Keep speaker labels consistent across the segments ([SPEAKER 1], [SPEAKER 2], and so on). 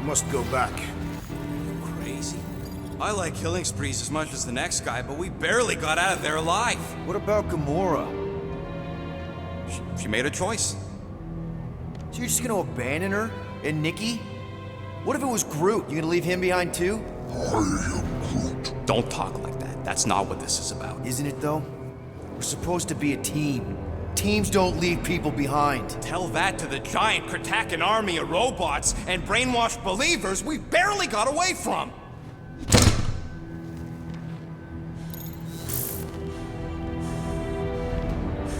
[SPEAKER 1] must go back.
[SPEAKER 2] You crazy? I like killing sprees as much as the next guy, but we barely got out of there alive.
[SPEAKER 3] What about Gamora?
[SPEAKER 2] She made a choice.
[SPEAKER 3] So you're just gonna abandon her? And Nikki? What if it was Groot? You gonna leave him behind too?
[SPEAKER 4] I am Groot.
[SPEAKER 2] Don't talk like that. That's not what this is about.
[SPEAKER 3] Isn't it though? We're supposed to be a team. Teams don't leave people behind.
[SPEAKER 2] Tell that to the giant Kratakan army of robots and brainwashed believers we barely got away from.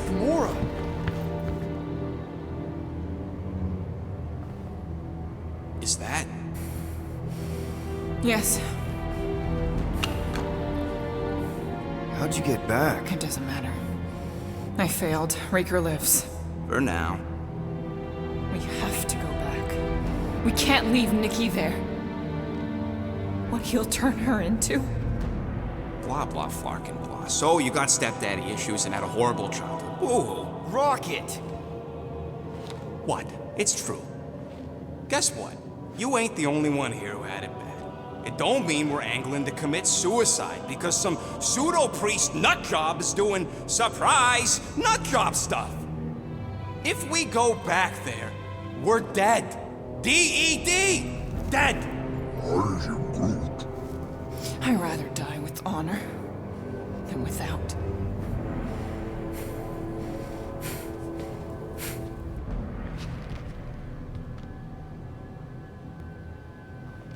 [SPEAKER 3] Gamora!
[SPEAKER 2] Is that?
[SPEAKER 5] Yes,
[SPEAKER 3] How'd you get back?
[SPEAKER 5] it doesn't matter. I failed. Raker lives.
[SPEAKER 2] For now.
[SPEAKER 5] We have to go back. We can't leave Nikki there. What he'll turn her into?
[SPEAKER 2] Blah, blah, flarkin' blah. So you got stepdaddy issues and had a horrible childhood. Ooh.
[SPEAKER 3] Rocket!
[SPEAKER 2] What? It's true. Guess what? You ain't the only one here who had it bad. It don't mean we're angling to commit suicide because some pseudo-priest nutjob is doing surprise nutjob stuff. If we go back there, we're dead. D-E-D! Dead!
[SPEAKER 4] I am Groot.
[SPEAKER 5] I'd rather die with honor than without.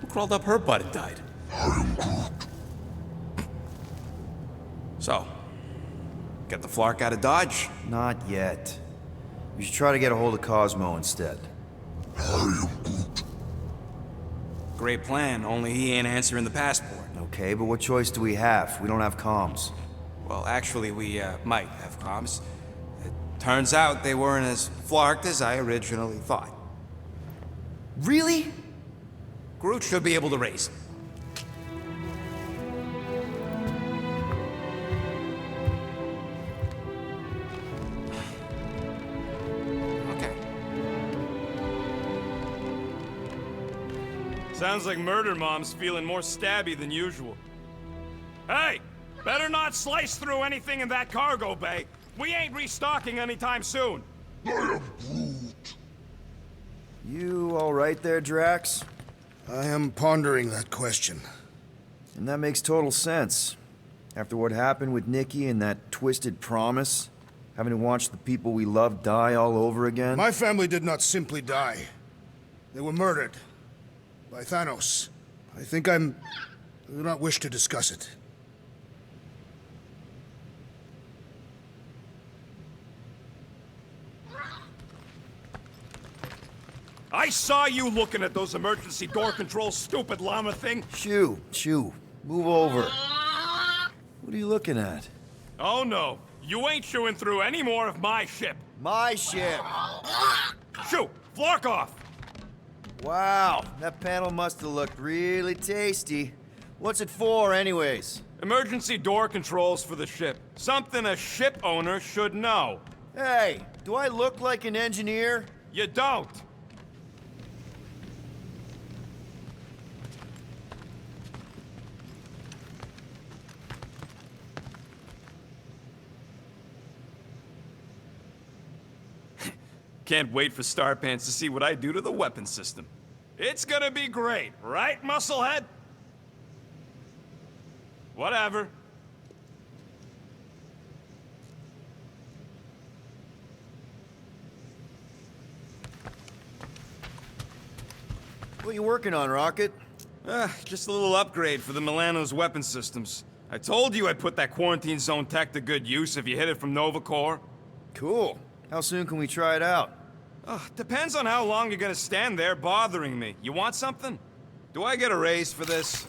[SPEAKER 2] Who crawled up her butt and died?
[SPEAKER 4] I am Groot.
[SPEAKER 2] So, get the Flark out of Dodge?
[SPEAKER 3] Not yet. We should try to get a hold of Cosmo instead.
[SPEAKER 4] I am Groot.
[SPEAKER 2] Great plan, only he ain't answering the passport.
[SPEAKER 3] Okay, but what choice do we have? We don't have comms.
[SPEAKER 2] Well, actually, we might have comms. It turns out they weren't as flarked as I originally thought.
[SPEAKER 3] Really?
[SPEAKER 2] Groot should be able to raise him. Okay.
[SPEAKER 6] Sounds like Murder Mom's feeling more stabby than usual. Hey! Better not slice through anything in that cargo bay. We ain't restocking anytime soon.
[SPEAKER 4] I am Groot.
[SPEAKER 3] You alright there, Drax?
[SPEAKER 1] I am pondering that question.
[SPEAKER 3] And that makes total sense. After what happened with Nikki and that twisted promise, having to watch the people we love die all over again.
[SPEAKER 1] My family did not simply die. They were murdered. By Thanos. I do not wish to discuss it.
[SPEAKER 6] I saw you looking at those emergency door controls, stupid llama thing.
[SPEAKER 3] Shoo, move over. What are you looking at?
[SPEAKER 6] Oh no, you ain't chewing through any more of my ship.
[SPEAKER 3] My ship!
[SPEAKER 6] Shoo, flark off.
[SPEAKER 3] Wow, that panel must have looked really tasty. What's it for, anyways?
[SPEAKER 6] Emergency door controls for the ship. Something a ship owner should know.
[SPEAKER 3] Hey, do I look like an engineer?
[SPEAKER 6] You don't. Can't wait for Starpants to see what I do to the weapon system. It's gonna be great, right, Musclehead? Whatever.
[SPEAKER 3] What you working on, Rocket?
[SPEAKER 6] Just a little upgrade for the Milano's weapon systems. I told you I'd put that quarantine zone tech to good use if you hit it from Nova Corps.
[SPEAKER 3] Cool. How soon can we try it out?
[SPEAKER 6] Depends on how long you're gonna stand there bothering me. You want something? Do I get a raise for this?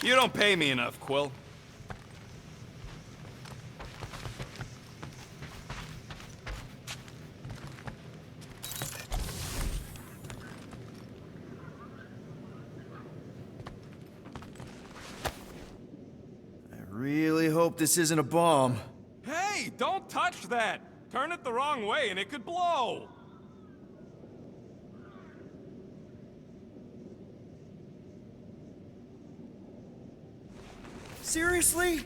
[SPEAKER 6] You don't pay me enough, Quill.
[SPEAKER 3] Really hope this isn't a bomb.
[SPEAKER 6] Hey, don't touch that! Turn it the wrong way and it could blow!
[SPEAKER 3] Seriously?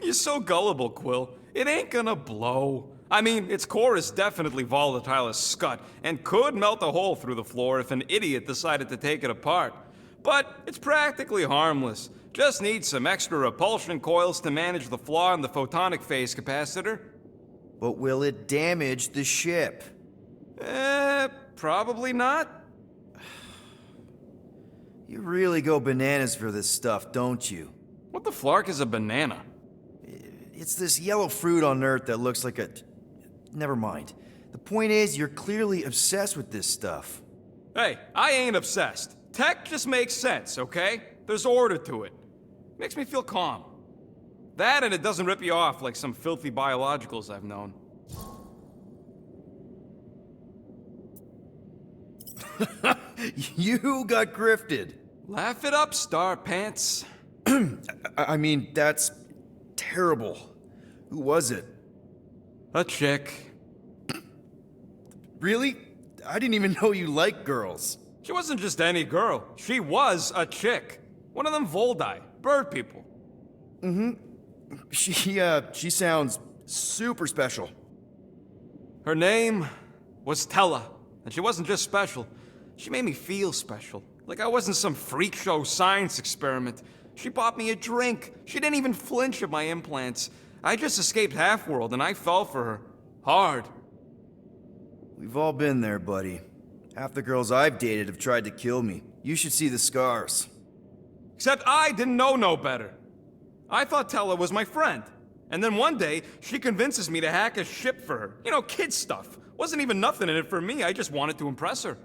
[SPEAKER 6] You're so gullible, Quill. It ain't gonna blow. I mean, its core is definitely volatile as scut, and could melt a hole through the floor if an idiot decided to take it apart. But it's practically harmless. Just needs some extra repulsion coils to manage the flaw in the photonic phase capacitor.
[SPEAKER 3] But will it damage the ship?
[SPEAKER 6] Probably not.
[SPEAKER 3] You really go bananas for this stuff, don't you?
[SPEAKER 6] What the flark is a banana?
[SPEAKER 3] It's this yellow fruit on Earth that looks like a... Never mind. The point is, you're clearly obsessed with this stuff.
[SPEAKER 6] Hey, I ain't obsessed. Tech just makes sense, okay? There's order to it. Makes me feel calm. That and it doesn't rip you off like some filthy biologicals I've known.
[SPEAKER 3] You got grifted.
[SPEAKER 6] Laugh it up, Star Pants.
[SPEAKER 3] I mean, that's terrible. Who was it?
[SPEAKER 6] A chick.
[SPEAKER 3] Really? I didn't even know you liked girls.
[SPEAKER 6] She wasn't just any girl. She was a chick. One of them Voldi, bird people.
[SPEAKER 3] She sounds super special.
[SPEAKER 6] Her name was Tella, and she wasn't just special. She made me feel special, like I wasn't some freak show science experiment. She bought me a drink. She didn't even flinch at my implants. I just escaped Half-World, and I fell for her. Hard.
[SPEAKER 3] We've all been there, buddy. Half the girls I've dated have tried to kill me. You should see the scars.
[SPEAKER 6] Except I didn't know no better. I thought Tella was my friend. And then one day, she convinces me to hack a ship for her. You know, kid stuff. Wasn't even nothing in it for me, I just wanted to impress her.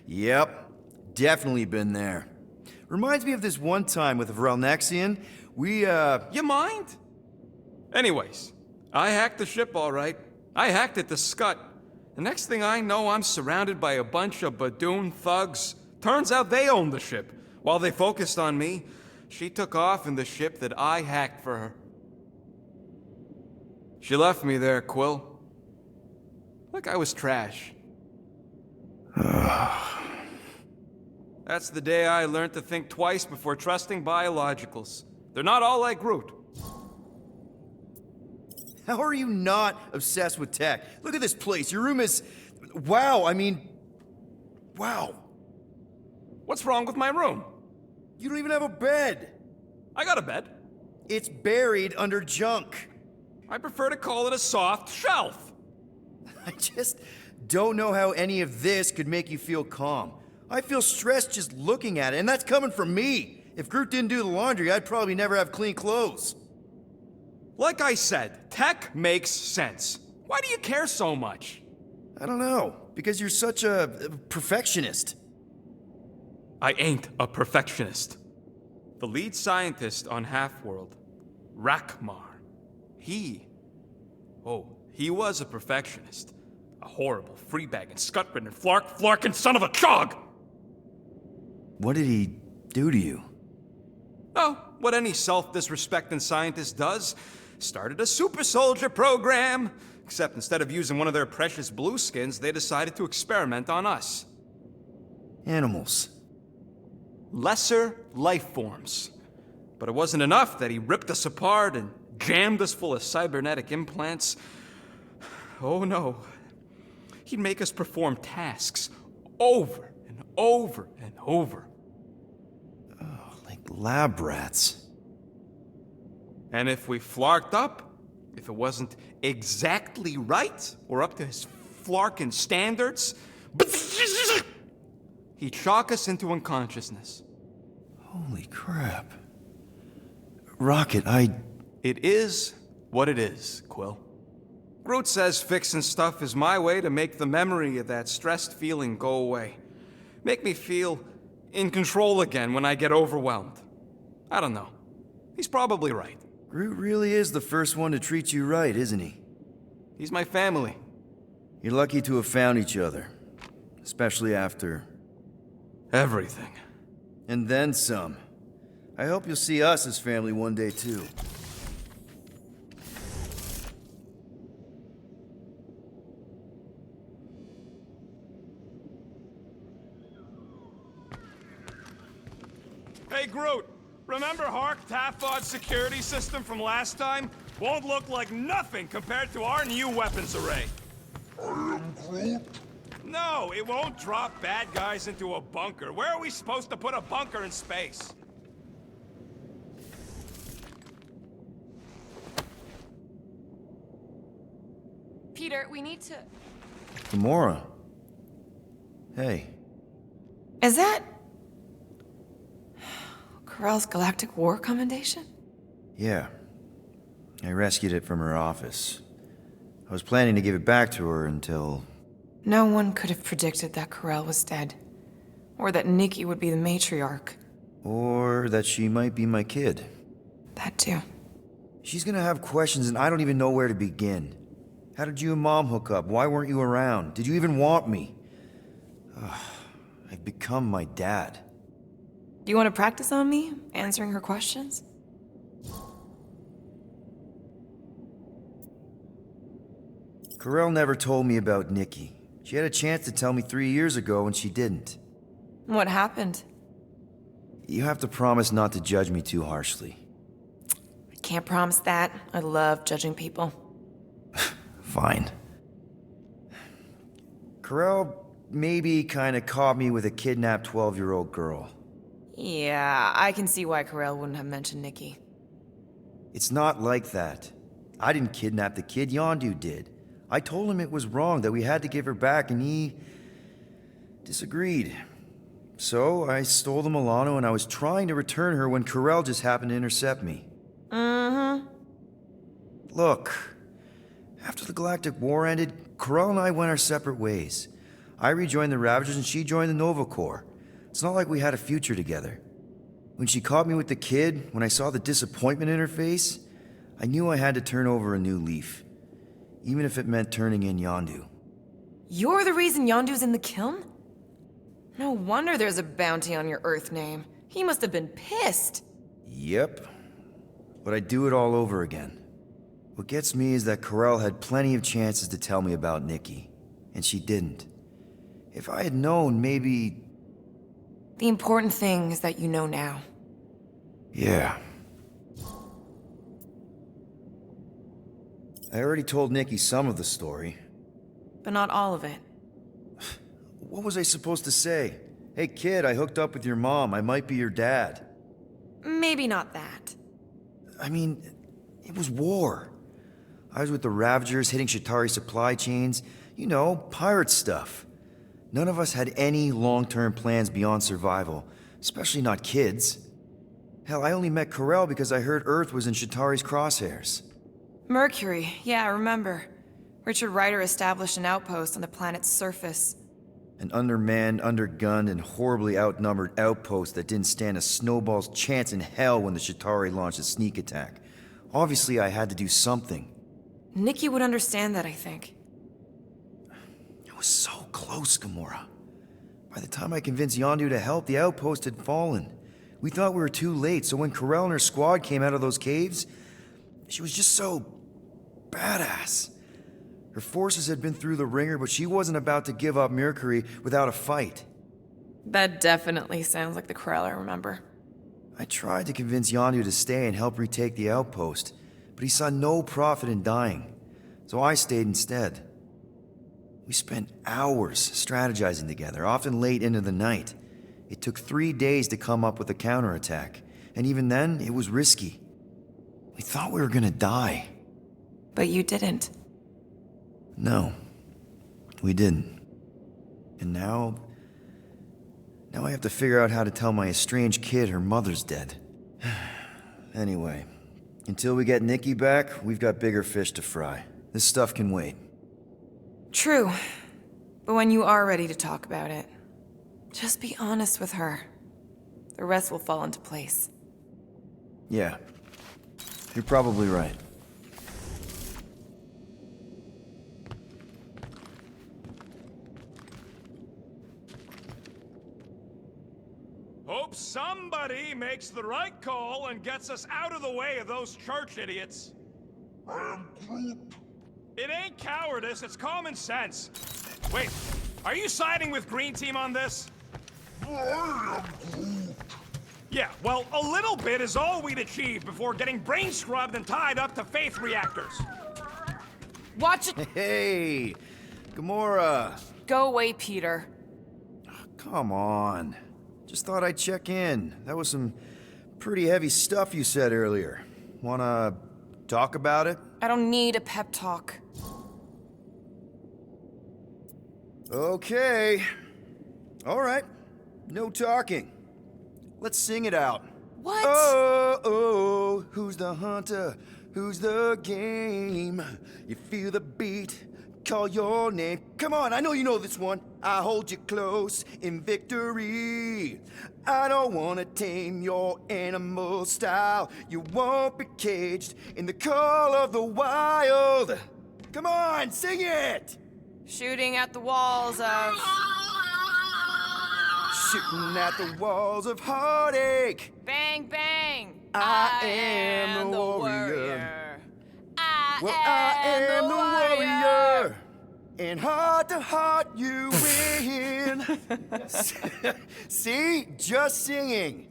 [SPEAKER 3] Yep, definitely been there. Reminds me of this one time with Vrelnexian.
[SPEAKER 6] You mind? Anyways, I hacked the ship all right. I hacked it to scut. The next thing I know, I'm surrounded by a bunch of Badoon thugs. Turns out they owned the ship. While they focused on me, she took off in the ship that I hacked for her. She left me there, Quill. Like I was trash. That's the day I learned to think twice before trusting biologicals. They're not all like Groot.
[SPEAKER 3] How are you not obsessed with tech? Look at this place. Your room is... Wow, I mean... Wow.
[SPEAKER 6] What's wrong with my room?
[SPEAKER 3] You don't even have a bed.
[SPEAKER 6] I got a bed.
[SPEAKER 3] It's buried under junk.
[SPEAKER 6] I prefer to call it a soft shelf.
[SPEAKER 3] I just don't know how any of this could make you feel calm. I feel stressed just looking at it, and that's coming from me. If Groot didn't do the laundry, I'd probably never have clean clothes.
[SPEAKER 6] Like I said, tech makes sense. Why do you care so much?
[SPEAKER 3] I don't know, because you're such a perfectionist.
[SPEAKER 6] I ain't a perfectionist. The lead scientist on Half-World, Rakmar, he was a perfectionist. A horrible, free-bagging, scut-ridden, flarkin' son of a chog!
[SPEAKER 3] What did he do to you?
[SPEAKER 6] Oh, what any self-disrespecting scientist does. Started a super soldier program. Except instead of using one of their precious blueskins, they decided to experiment on us.
[SPEAKER 3] Animals.
[SPEAKER 6] Lesser life forms. But it wasn't enough that he ripped us apart and jammed us full of cybernetic implants. Oh no. He'd make us perform tasks over and over and over.
[SPEAKER 3] Like lab rats.
[SPEAKER 6] And if we flarked up, if it wasn't exactly right or up to his flarkin' standards, he'd shock us into unconsciousness.
[SPEAKER 3] Holy crap. Rocket,
[SPEAKER 6] It is what it is, Quill. Groot says fixing stuff is my way to make the memory of that stressed feeling go away. Make me feel in control again when I get overwhelmed. I don't know. He's probably right.
[SPEAKER 3] Groot really is the first one to treat you right, isn't he?
[SPEAKER 6] He's my family.
[SPEAKER 3] You're lucky to have found each other. Especially after...
[SPEAKER 6] Everything.
[SPEAKER 3] And then some. I hope you'll see us as family one day, too.
[SPEAKER 2] Hey, Groot! Remember Hark Taffod's security system from last time? Won't look like nothing compared to our new weapons array.
[SPEAKER 4] I am Groot.
[SPEAKER 2] No, it won't drop bad guys into a bunker. Where are we supposed to put a bunker in space?
[SPEAKER 5] Peter, we need to...
[SPEAKER 3] Gamora. Hey.
[SPEAKER 5] Is that... Corell's Galactic War Commendation?
[SPEAKER 3] Yeah. I rescued it from her office. I was planning to give it back to her until...
[SPEAKER 5] No one could have predicted that Corell was dead. Or that Nikki would be the matriarch.
[SPEAKER 3] Or that she might be my kid.
[SPEAKER 5] That too.
[SPEAKER 3] She's gonna have questions and I don't even know where to begin. How did you and Mom hook up? Why weren't you around? Did you even want me? I've become my dad.
[SPEAKER 5] Do you want to practice on me, answering her questions?
[SPEAKER 3] Corell never told me about Nikki. She had a chance to tell me 3 years ago and she didn't.
[SPEAKER 5] What happened?
[SPEAKER 3] You have to promise not to judge me too harshly.
[SPEAKER 5] I can't promise that. I love judging people.
[SPEAKER 3] Fine. Corell maybe kinda caught me with a kidnapped 12-year-old girl.
[SPEAKER 5] Yeah, I can see why Corell wouldn't have mentioned Nikki.
[SPEAKER 3] It's not like that. I didn't kidnap the kid, Yondu did. I told him it was wrong, that we had to give her back, and he... disagreed. So, I stole the Milano and I was trying to return her when Corell just happened to intercept me.
[SPEAKER 5] Mm-hmm.
[SPEAKER 3] Look, after the Galactic War ended, Corell and I went our separate ways. I rejoined the Ravagers and she joined the Nova Corps. It's not like we had a future together. When she caught me with the kid, when I saw the disappointment in her face, I knew I had to turn over a new leaf. Even if it meant turning in Yondu.
[SPEAKER 5] You're the reason Yondu's in the kiln? No wonder there's a bounty on your Earth name. He must have been pissed.
[SPEAKER 3] Yep. But I'd do it all over again. What gets me is that Corell had plenty of chances to tell me about Nikki, and she didn't. If I had known, maybe...
[SPEAKER 5] The important thing is that you know now.
[SPEAKER 3] Yeah. I already told Nikki some of the story.
[SPEAKER 5] But not all of it.
[SPEAKER 3] What was I supposed to say? Hey kid, I hooked up with your mom. I might be your dad.
[SPEAKER 5] Maybe not that.
[SPEAKER 3] I mean, it was war. I was with the Ravagers hitting Chitauri supply chains. You know, pirate stuff. None of us had any long-term plans beyond survival, especially not kids. Hell, I only met Corell because I heard Earth was in Chitauri's crosshairs.
[SPEAKER 5] Mercury, yeah, I remember. Richard Ryder established an outpost on the planet's surface.
[SPEAKER 3] An undermanned, undergunned, and horribly outnumbered outpost that didn't stand a snowball's chance in hell when the Chitauri launched a sneak attack. Obviously, I had to do something.
[SPEAKER 5] Nikki would understand that, I think.
[SPEAKER 3] It was so close, Gamora. By the time I convinced Yondu to help, the outpost had fallen. We thought we were too late, so when Corell and her squad came out of those caves, she was just so... badass. Her forces had been through the ringer, but she wasn't about to give up Mercury without a fight.
[SPEAKER 5] That definitely sounds like the Corell I remember.
[SPEAKER 3] I tried to convince Yondu to stay and help retake the outpost, but he saw no profit in dying, so I stayed instead. We spent hours strategizing together, often late into the night. It took 3 days to come up with a counterattack, and even then, it was risky. We thought we were gonna die.
[SPEAKER 5] But you didn't.
[SPEAKER 3] No, we didn't. And now I have to figure out how to tell my estranged kid her mother's dead. Anyway, until we get Nikki back, we've got bigger fish to fry. This stuff can wait.
[SPEAKER 5] True. But when you are ready to talk about it, just be honest with her. The rest will fall into place.
[SPEAKER 3] Yeah, you're probably right.
[SPEAKER 6] Hope somebody makes the right call and gets us out of the way of those church idiots.
[SPEAKER 4] I am Groot.
[SPEAKER 6] It ain't cowardice, it's common sense. Wait, are you siding with Green Team on this?
[SPEAKER 4] I am Groot.
[SPEAKER 6] Yeah, well, a little bit is all we'd achieve before getting brain scrubbed and tied up to faith reactors.
[SPEAKER 5] Watch it!
[SPEAKER 3] Hey, Gamora.
[SPEAKER 5] Go away, Peter.
[SPEAKER 3] Come on. Just thought I'd check in. That was some pretty heavy stuff you said earlier. Wanna talk about it?
[SPEAKER 5] I don't need a pep talk.
[SPEAKER 3] Okay. All right. No talking. Let's sing it out.
[SPEAKER 5] What?
[SPEAKER 3] Oh, oh, who's the hunter? Who's the game? You feel the beat, call your name. Come on, I know you know this one. I hold you close in victory. I don't wanna tame your animal style. You won't be caged in the call of the wild. Come on, sing it!
[SPEAKER 5] Shooting at the walls of...
[SPEAKER 3] Shooting at the walls of heartache.
[SPEAKER 5] Bang, bang!
[SPEAKER 3] I am the warrior. I am the warrior. And heart to heart you win. See? Just singing.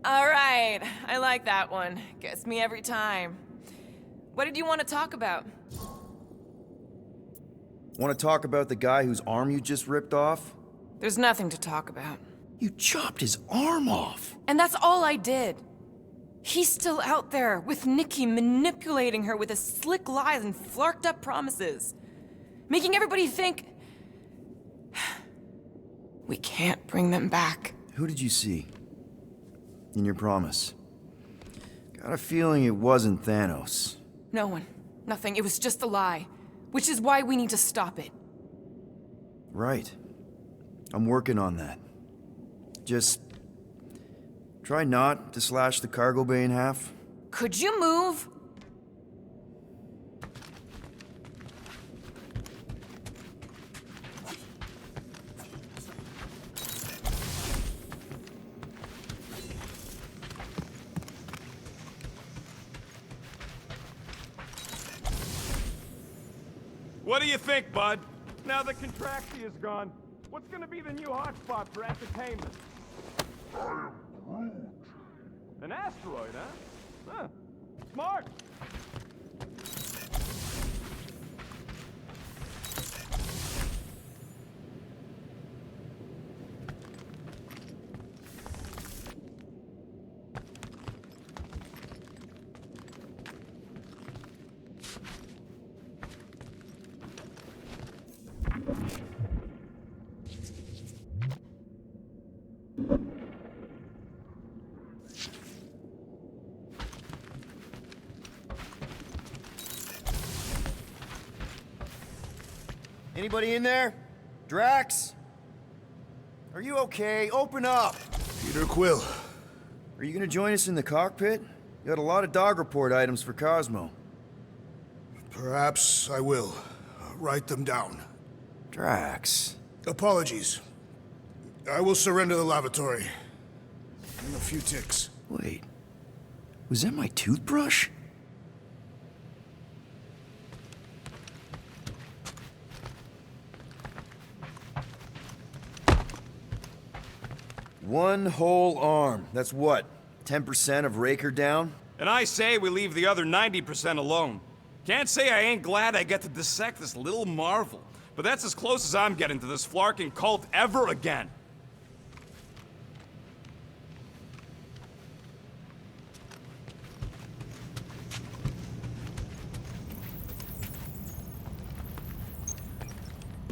[SPEAKER 5] All right, I like that one. Gets me every time. What did you want to talk about?
[SPEAKER 3] Want to talk about the guy whose arm you just ripped off?
[SPEAKER 5] There's nothing to talk about.
[SPEAKER 3] You chopped his arm off.
[SPEAKER 5] And that's all I did. He's still out there with Nikki manipulating her with his slick lies and flarked up promises. Making everybody think... we can't bring them back.
[SPEAKER 3] Who did you see? In your promise? Got a feeling it wasn't Thanos.
[SPEAKER 5] No one. Nothing. It was just a lie. Which is why we need to stop it.
[SPEAKER 3] Right. I'm working on that. Just try not to slash the cargo bay in half.
[SPEAKER 5] Could you move?
[SPEAKER 6] What do you think, bud? Now that Contraxi is gone, what's gonna be the new hotspot for entertainment? An asteroid, huh? Huh. Smart.
[SPEAKER 3] Anybody in there? Drax? Are you okay? Open up!
[SPEAKER 1] Peter Quill.
[SPEAKER 3] Are you gonna join us in the cockpit? You got a lot of dog report items for Cosmo.
[SPEAKER 1] Perhaps I will. Write them down.
[SPEAKER 3] Drax.
[SPEAKER 1] Apologies. I will surrender the lavatory. In a few ticks.
[SPEAKER 3] Wait. Was that my toothbrush? One whole arm. That's what? 10% of Raker down?
[SPEAKER 6] And I say we leave the other 90% alone. Can't say I ain't glad I get to dissect this little marvel, but that's as close as I'm getting to this flarking cult ever again.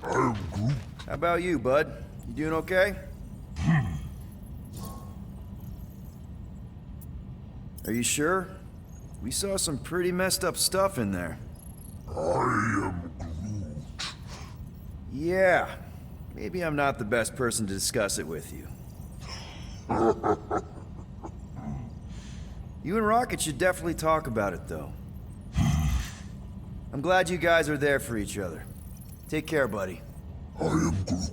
[SPEAKER 4] I am Groot.
[SPEAKER 3] How about you, bud? You doing okay? Are you sure? We saw some pretty messed up stuff in there.
[SPEAKER 4] I am Groot.
[SPEAKER 3] Yeah. Maybe I'm not the best person to discuss it with you. You and Rocket should definitely talk about it, though. I'm glad you guys are there for each other. Take care, buddy.
[SPEAKER 4] I am Groot.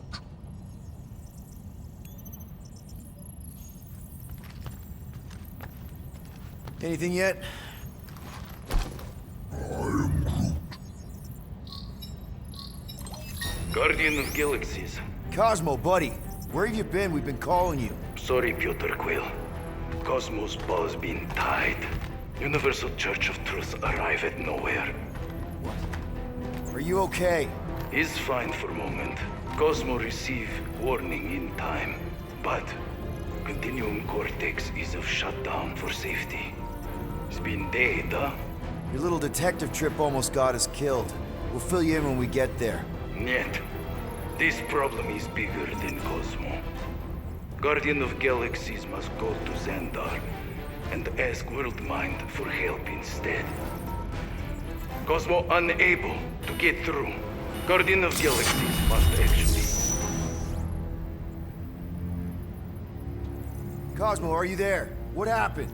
[SPEAKER 3] Anything yet?
[SPEAKER 7] Guardian of Galaxies.
[SPEAKER 3] Cosmo, buddy. Where have you been? We've been calling you.
[SPEAKER 7] Sorry, Piotr Quill. Cosmos ball's been tied. Universal Church of Truth arrive at nowhere.
[SPEAKER 3] Are you okay?
[SPEAKER 7] Is fine for moment. Cosmo receive warning in time. But Continuum Cortex is of shutdown for safety. It's been dead, huh?
[SPEAKER 3] Your little detective trip almost got us killed. We'll fill you in when we get there.
[SPEAKER 7] Niet. This problem is bigger than Cosmo. Guardian of Galaxies must go to Xandar and ask Worldmind for help instead. Cosmo unable to get through. Guardian of Galaxies must actually...
[SPEAKER 3] Cosmo, are you there? What happened?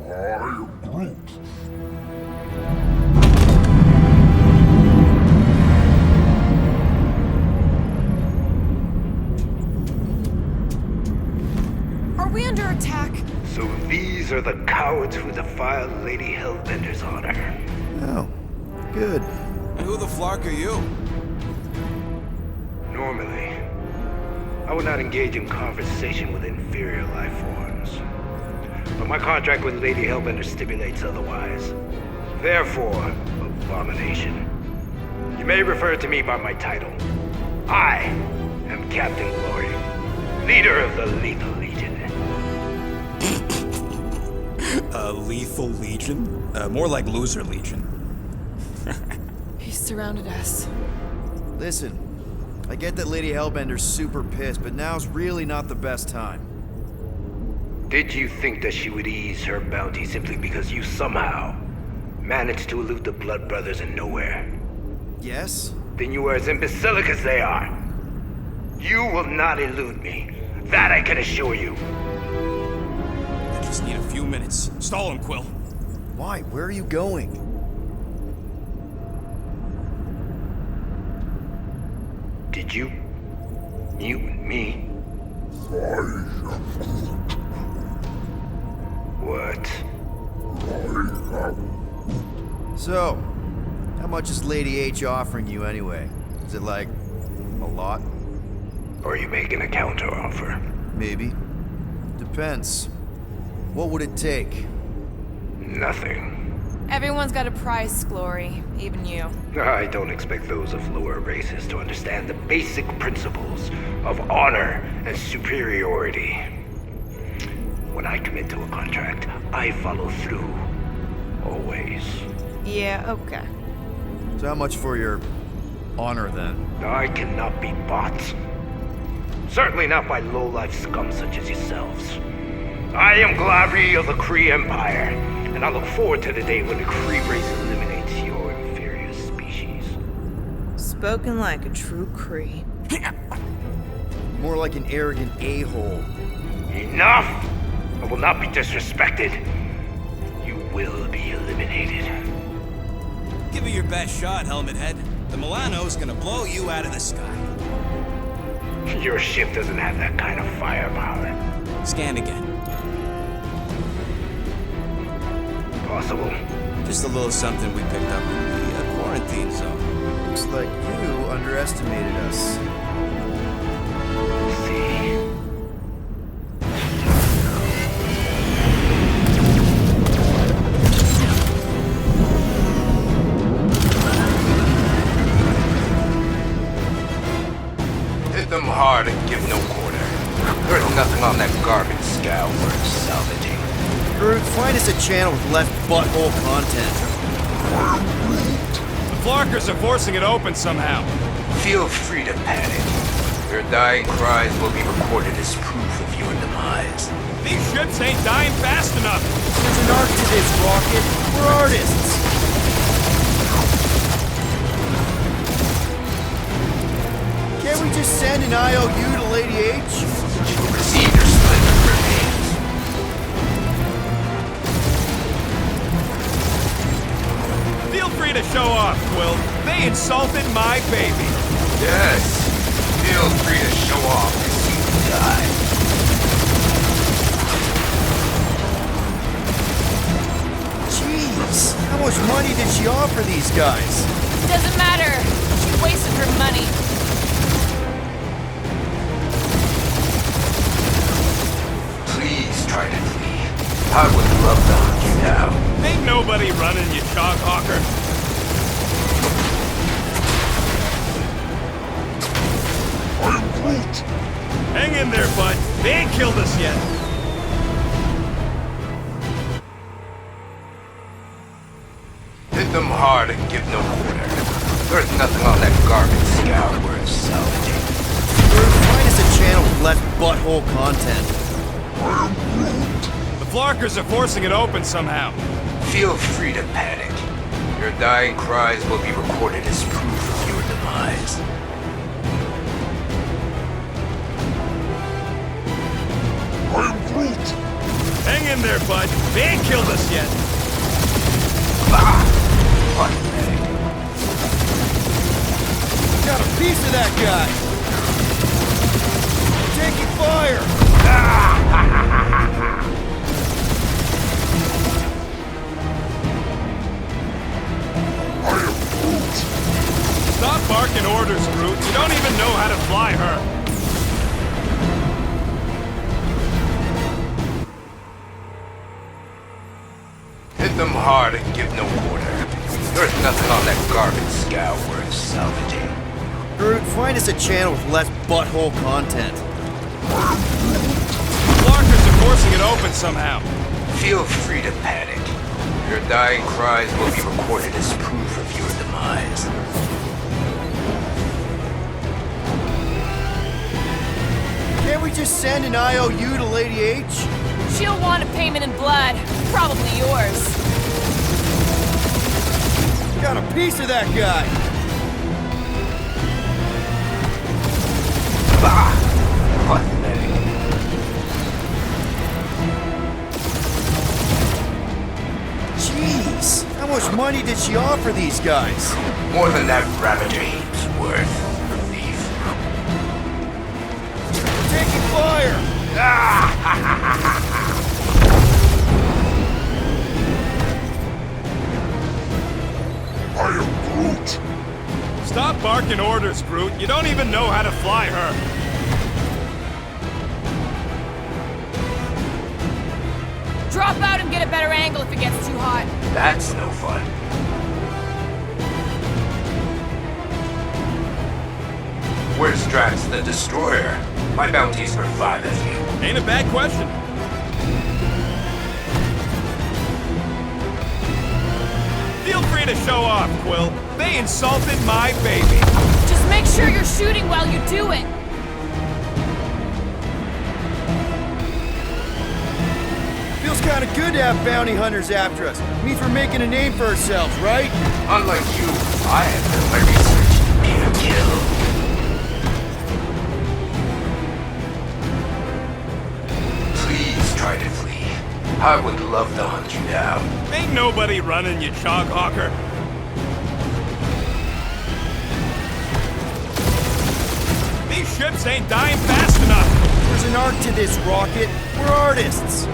[SPEAKER 4] I am Groot.
[SPEAKER 5] Are we under attack?
[SPEAKER 7] So these are the cowards who defile Lady Hellbender's honor.
[SPEAKER 3] Oh, good.
[SPEAKER 2] And who the flark are you?
[SPEAKER 7] Normally, I would not engage in conversation with inferior life forms. But my contract with Lady Hellbender stipulates otherwise. Therefore, abomination. You may refer to me by my title. I am Captain Glory, leader of the Lethal Legion.
[SPEAKER 2] Lethal Legion? More like Loser Legion.
[SPEAKER 5] He surrounded us.
[SPEAKER 3] Listen, I get that Lady Hellbender's super pissed, but now's really not the best time.
[SPEAKER 7] Did you think that she would ease her bounty simply because you somehow managed to elude the Blood Brothers in nowhere?
[SPEAKER 3] Yes?
[SPEAKER 7] Then you are as imbecilic as they are. You will not elude me. That I can assure you.
[SPEAKER 2] I just need a few minutes. Stall him, Quill.
[SPEAKER 3] Why? Where are you going?
[SPEAKER 7] Did you mute me? What?
[SPEAKER 3] So, how much is Lady H offering you anyway? Is it like a lot?
[SPEAKER 7] Or are you making a counteroffer?
[SPEAKER 3] Maybe. Depends. What would it take?
[SPEAKER 7] Nothing.
[SPEAKER 5] Everyone's got a price, Glory. Even you.
[SPEAKER 7] I don't expect those of lower races to understand the basic principles of honor and superiority. When I commit to a contract, I follow through. Always.
[SPEAKER 5] Yeah, okay.
[SPEAKER 3] So how much for your honor then?
[SPEAKER 7] I cannot be bought. Certainly not by low-life scum such as yourselves. I am Glary of the Kree Empire, and I look forward to the day when the Kree race eliminates your inferior species.
[SPEAKER 5] Spoken like a true Kree.
[SPEAKER 3] More like an arrogant a-hole.
[SPEAKER 7] Enough! I will not be disrespected. You will be eliminated.
[SPEAKER 2] Give it your best shot, Helmet Head. The Milano's gonna blow you out of the sky.
[SPEAKER 7] Your ship doesn't have that kind of firepower.
[SPEAKER 2] Scan again.
[SPEAKER 7] Possible.
[SPEAKER 2] Just a little something we picked up in the quarantine zone.
[SPEAKER 3] Looks like you underestimated us.
[SPEAKER 7] See. Hit them hard and give no quarter. There's nothing on that garbage scow worth salvaging.
[SPEAKER 3] Groot, find us a channel with less butthole content.
[SPEAKER 6] The Flarkers are forcing it open somehow.
[SPEAKER 7] Feel free to panic. Your dying cries will be recorded as proof of your demise.
[SPEAKER 6] These ships ain't dying fast enough.
[SPEAKER 3] There's an art to this, Rocket. We're artists. Can't we just send an IOU to Lady H?
[SPEAKER 7] Receive your splendid remains.
[SPEAKER 6] Feel free to show off, Quill. They insulted my baby.
[SPEAKER 7] Yes. Feel free to show off and see you die.
[SPEAKER 3] money did she offer these guys?
[SPEAKER 5] Doesn't matter. She wasted her money.
[SPEAKER 7] Please try to flee. I would love to hunt you down.
[SPEAKER 6] Ain't nobody running, you chog hawker.
[SPEAKER 4] I'm Groot.
[SPEAKER 6] Hang in there, bud. They ain't killed us yet.
[SPEAKER 7] Hit them hard and give no quarter. There's nothing on that garbage scout worth salvaging.
[SPEAKER 3] Find us a channel with less butthole content.
[SPEAKER 4] I'm Groot.
[SPEAKER 6] The Flarkers are forcing it open somehow.
[SPEAKER 7] Feel free to panic. Your dying cries will be recorded as proof of your demise.
[SPEAKER 4] I'm Groot.
[SPEAKER 6] Hang in there, bud. They ain't killed us yet.
[SPEAKER 7] Bah! Pathetic.
[SPEAKER 3] Got a piece of that guy. Taking fire.
[SPEAKER 4] I am Groot.
[SPEAKER 6] Stop barking orders, Groot. You don't even know how to fly her.
[SPEAKER 7] Hit them hard and give no quarter. There's nothing on that garbage scout worth salvaging.
[SPEAKER 3] Groot, find us a channel with less butthole content.
[SPEAKER 6] Flarkers are forcing it open somehow.
[SPEAKER 7] Feel free to panic. Your dying cries will be recorded as proof of your demise.
[SPEAKER 3] Can't we just send an IOU to Lady H?
[SPEAKER 5] She'll want a payment in blood. Probably yours.
[SPEAKER 3] Got a piece of that guy.
[SPEAKER 7] Bah! Pathetic.
[SPEAKER 3] Jeez, how much money did she offer these guys?
[SPEAKER 7] More than that Ravager heap's worth, thief.
[SPEAKER 3] Taking fire.
[SPEAKER 4] I am Groot.
[SPEAKER 6] Stop barking orders, Groot. You don't even know how to fly her.
[SPEAKER 5] Drop out and get a better angle if it gets too hot.
[SPEAKER 7] That's no fun. Where's Drax the Destroyer? My bounty's for 5 of you.
[SPEAKER 6] Ain't a bad question. Feel free to show off, Quill. They insulted my baby.
[SPEAKER 5] Just make sure you're shooting while you do it.
[SPEAKER 3] Feels kind of good to have bounty hunters after us. Means we're making a name for ourselves, right?
[SPEAKER 7] Unlike you, I have done my research to be a kill. Please try to flee. I would love to hunt you down.
[SPEAKER 6] Ain't nobody running, you chog hawker. These ships ain't dying fast enough.
[SPEAKER 3] There's an art to this rocket. We're artists.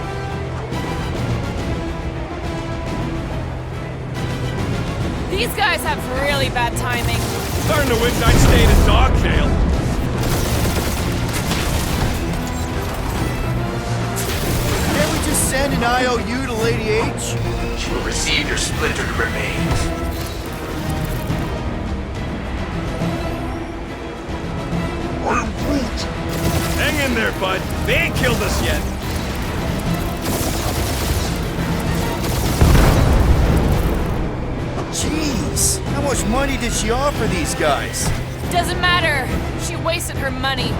[SPEAKER 5] These guys have really bad timing.
[SPEAKER 6] Starting to wish I'd stayed in dog jail.
[SPEAKER 3] Can't we just send an IOU to Lady H?
[SPEAKER 7] She will receive your splintered remains.
[SPEAKER 4] I am Groot.
[SPEAKER 6] Hang in there, bud. They ain't killed us yet.
[SPEAKER 3] Jeez, how much money did she offer these guys?
[SPEAKER 5] Doesn't matter. She wasted her money.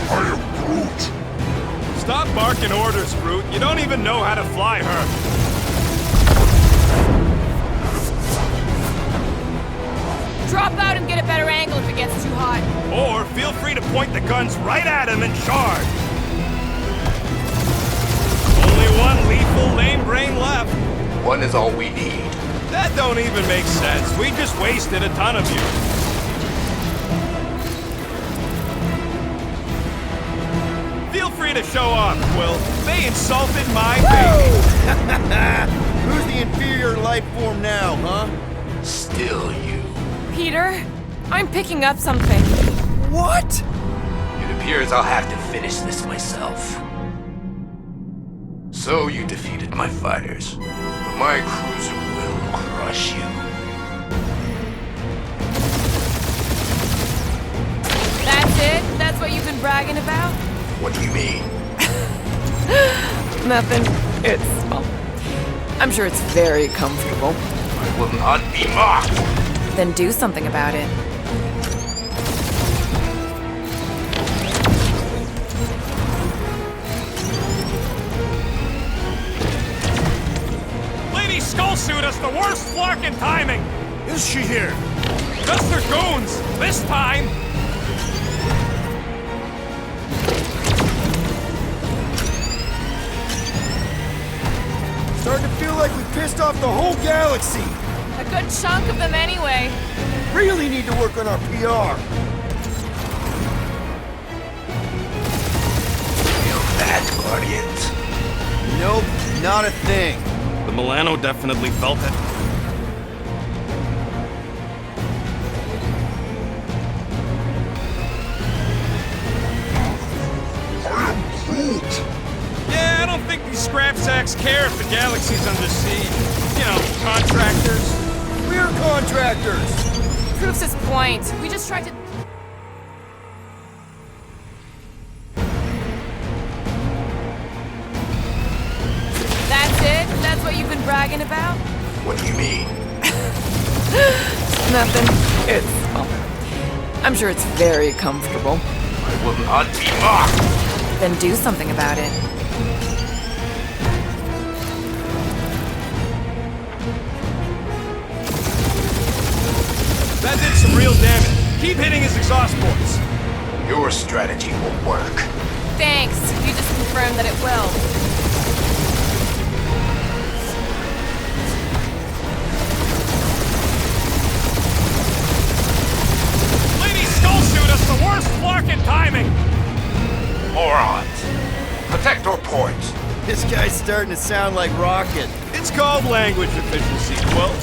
[SPEAKER 4] I am Groot.
[SPEAKER 6] Stop barking orders, Groot. You don't even know how to fly her.
[SPEAKER 5] Drop out and get a better angle if it gets too hot.
[SPEAKER 6] Or feel free to point the guns right at him and charge. Only one lethal lame brain left.
[SPEAKER 7] One is all we need.
[SPEAKER 6] That don't even make sense. We just wasted a ton of you. free to show off, Quill. They insulted my baby.
[SPEAKER 8] Who's the inferior life form now, huh?
[SPEAKER 7] Still you.
[SPEAKER 5] Peter, I'm picking up something.
[SPEAKER 3] What?
[SPEAKER 7] It appears I'll have to finish this myself. So you defeated my fighters, but my cruiser will crush you.
[SPEAKER 5] That's it? That's what you've been bragging about?
[SPEAKER 7] What do you mean?
[SPEAKER 5] Nothing. It's, well, I'm sure it's very comfortable.
[SPEAKER 7] I will not be mocked!
[SPEAKER 5] Then do something about it.
[SPEAKER 6] Lady Skullsuit has the worst flark in timing.
[SPEAKER 1] Is she here?
[SPEAKER 6] Just her goons, this time.
[SPEAKER 8] Starting to feel like we pissed off the whole galaxy.
[SPEAKER 5] A good chunk of them anyway.
[SPEAKER 8] Really need to work on our PR.
[SPEAKER 7] Feel that, Guardians?
[SPEAKER 8] Nope, not a thing.
[SPEAKER 6] The Milano definitely felt it. Yeah, I don't think these scrap sacks care if the galaxy's under siege. You know, contractors.
[SPEAKER 8] We're contractors.
[SPEAKER 5] Proves his point. We just tried to... That's it? That's what you've been bragging about?
[SPEAKER 7] What do you mean?
[SPEAKER 5] Nothing. It's, well, I'm sure it's very comfortable.
[SPEAKER 7] I will not be mocked!
[SPEAKER 5] Then do something about it.
[SPEAKER 6] That did some real damage. Keep hitting his exhaust ports.
[SPEAKER 7] Your strategy will work.
[SPEAKER 5] Thanks. You just confirmed that it will.
[SPEAKER 6] Lady Skullsuit has the worst flark in timing.
[SPEAKER 7] Morons! Protect our ports!
[SPEAKER 8] This guy's starting to sound like Rocket.
[SPEAKER 6] It's called language efficiency, Quill.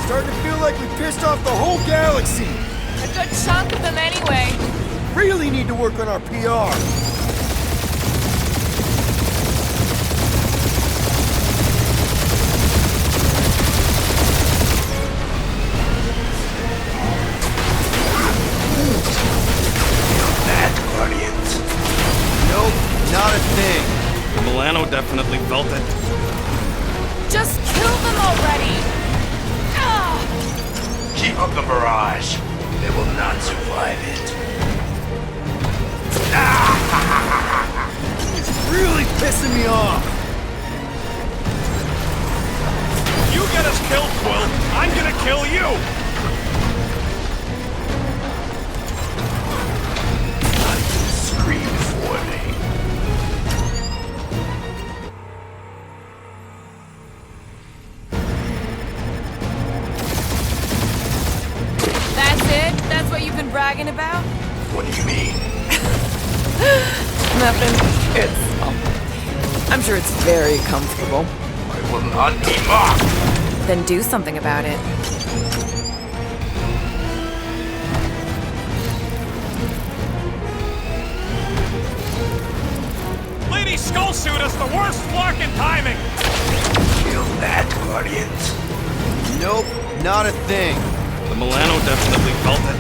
[SPEAKER 8] Starting to feel like we pissed off the whole galaxy.
[SPEAKER 5] A good chunk of them anyway.
[SPEAKER 8] Really need to work on our PR.
[SPEAKER 7] That, Guardians?
[SPEAKER 8] Nope, not a thing.
[SPEAKER 6] The Milano definitely felt it.
[SPEAKER 5] Just kill them already. Ah!
[SPEAKER 7] Keep up the barrage. They will not survive it.
[SPEAKER 8] It's really pissing me off.
[SPEAKER 6] You get us killed, Quill. I'm gonna kill you.
[SPEAKER 7] Scream for me.
[SPEAKER 5] That's it? That's what you've been bragging about?
[SPEAKER 7] What do you mean?
[SPEAKER 5] Nothing. It's, well, I'm sure it's very comfortable.
[SPEAKER 7] I will not be mocked!
[SPEAKER 5] Then do something about it.
[SPEAKER 6] Lady Skullsuit has the worst flark in timing.
[SPEAKER 7] Feel that, Guardians?
[SPEAKER 8] Nope, not a thing.
[SPEAKER 6] The Milano definitely felt it.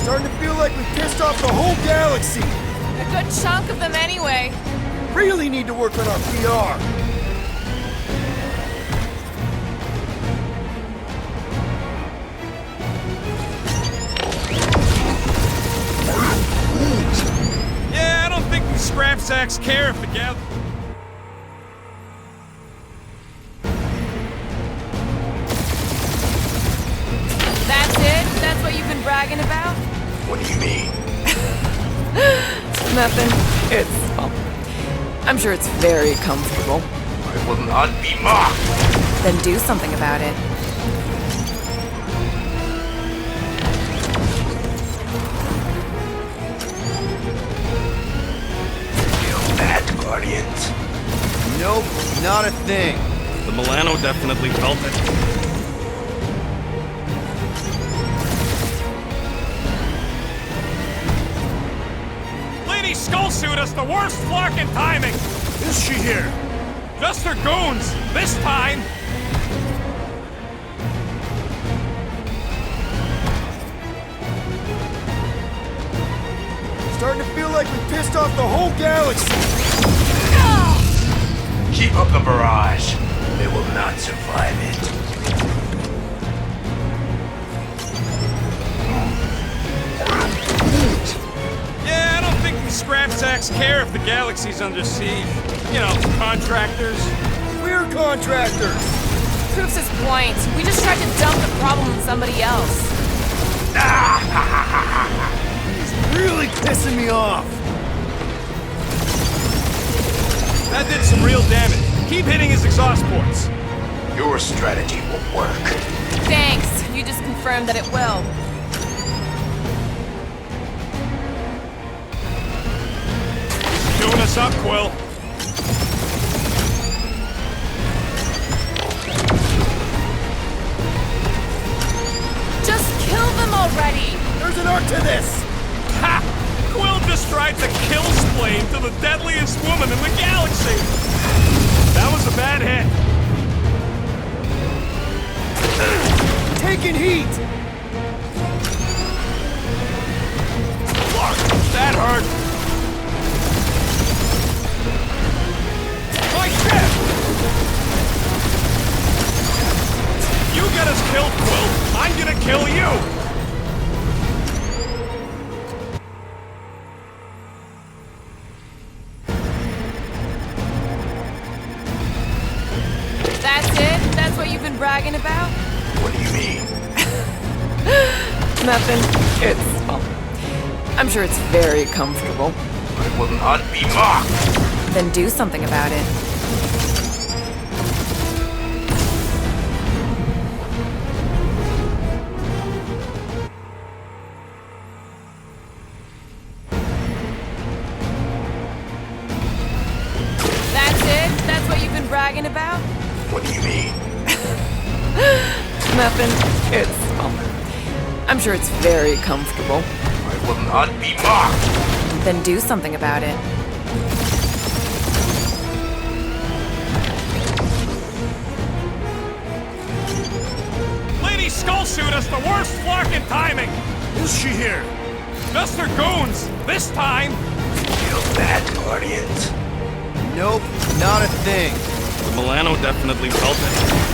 [SPEAKER 8] Starting to feel like we pissed off the whole galaxy.
[SPEAKER 5] A good chunk of them anyway.
[SPEAKER 8] Really need to work on our PR.
[SPEAKER 6] Yeah, I don't think these scrap sacks care if the gal...
[SPEAKER 5] That's it? That's what you've been bragging about?
[SPEAKER 7] What do you mean?
[SPEAKER 5] Nothing. It's, well, I'm sure it's very comfortable.
[SPEAKER 7] I will not be mocked!
[SPEAKER 5] Then do something about it.
[SPEAKER 7] Guardians.
[SPEAKER 8] Nope, not a thing.
[SPEAKER 6] The Milano definitely felt it. Lady Skullsuit has the worst flarkin' timing!
[SPEAKER 1] Is she here?
[SPEAKER 6] Just her goons, this time!
[SPEAKER 8] Starting to feel like we pissed off the whole galaxy.
[SPEAKER 7] Keep up the barrage. They will not survive it.
[SPEAKER 6] Yeah, I don't think these scrap sacks care if the galaxy's under siege. You know, contractors.
[SPEAKER 8] We're contractors.
[SPEAKER 5] Proves his point. We just tried to dump the problem on somebody else.
[SPEAKER 8] He's really pissing me off.
[SPEAKER 6] That did some real damage. Keep hitting his exhaust ports.
[SPEAKER 7] Your strategy will work.
[SPEAKER 5] Thanks. You just confirmed that it will.
[SPEAKER 6] Doing us up, Quill.
[SPEAKER 5] Just kill them already!
[SPEAKER 8] There's an art to this.
[SPEAKER 6] Ha! Quill just tried to kill Splane to the deadliest woman in the galaxy! That was a bad hit.
[SPEAKER 8] Taking heat.
[SPEAKER 6] That hurt. My ship! You get us killed, Quill. I'm gonna kill you!
[SPEAKER 5] That's it? That's what you've been bragging about?
[SPEAKER 7] What do you mean?
[SPEAKER 5] Nothing. It's... well, I'm sure it's very comfortable.
[SPEAKER 7] I will not be mocked.
[SPEAKER 5] Then do something about it. That's it? That's what you've been bragging about?
[SPEAKER 7] What do you mean?
[SPEAKER 5] Nothing. It's... well, I'm sure it's very comfortable.
[SPEAKER 7] I will not be mocked.
[SPEAKER 5] Then do something about it.
[SPEAKER 6] Lady Skullsuit has the worst flarkin' timing!
[SPEAKER 1] Is she here?
[SPEAKER 6] Just her goons, this time!
[SPEAKER 7] Feel that, Guardians.
[SPEAKER 8] Nope, not a thing.
[SPEAKER 6] The Milano definitely felt it.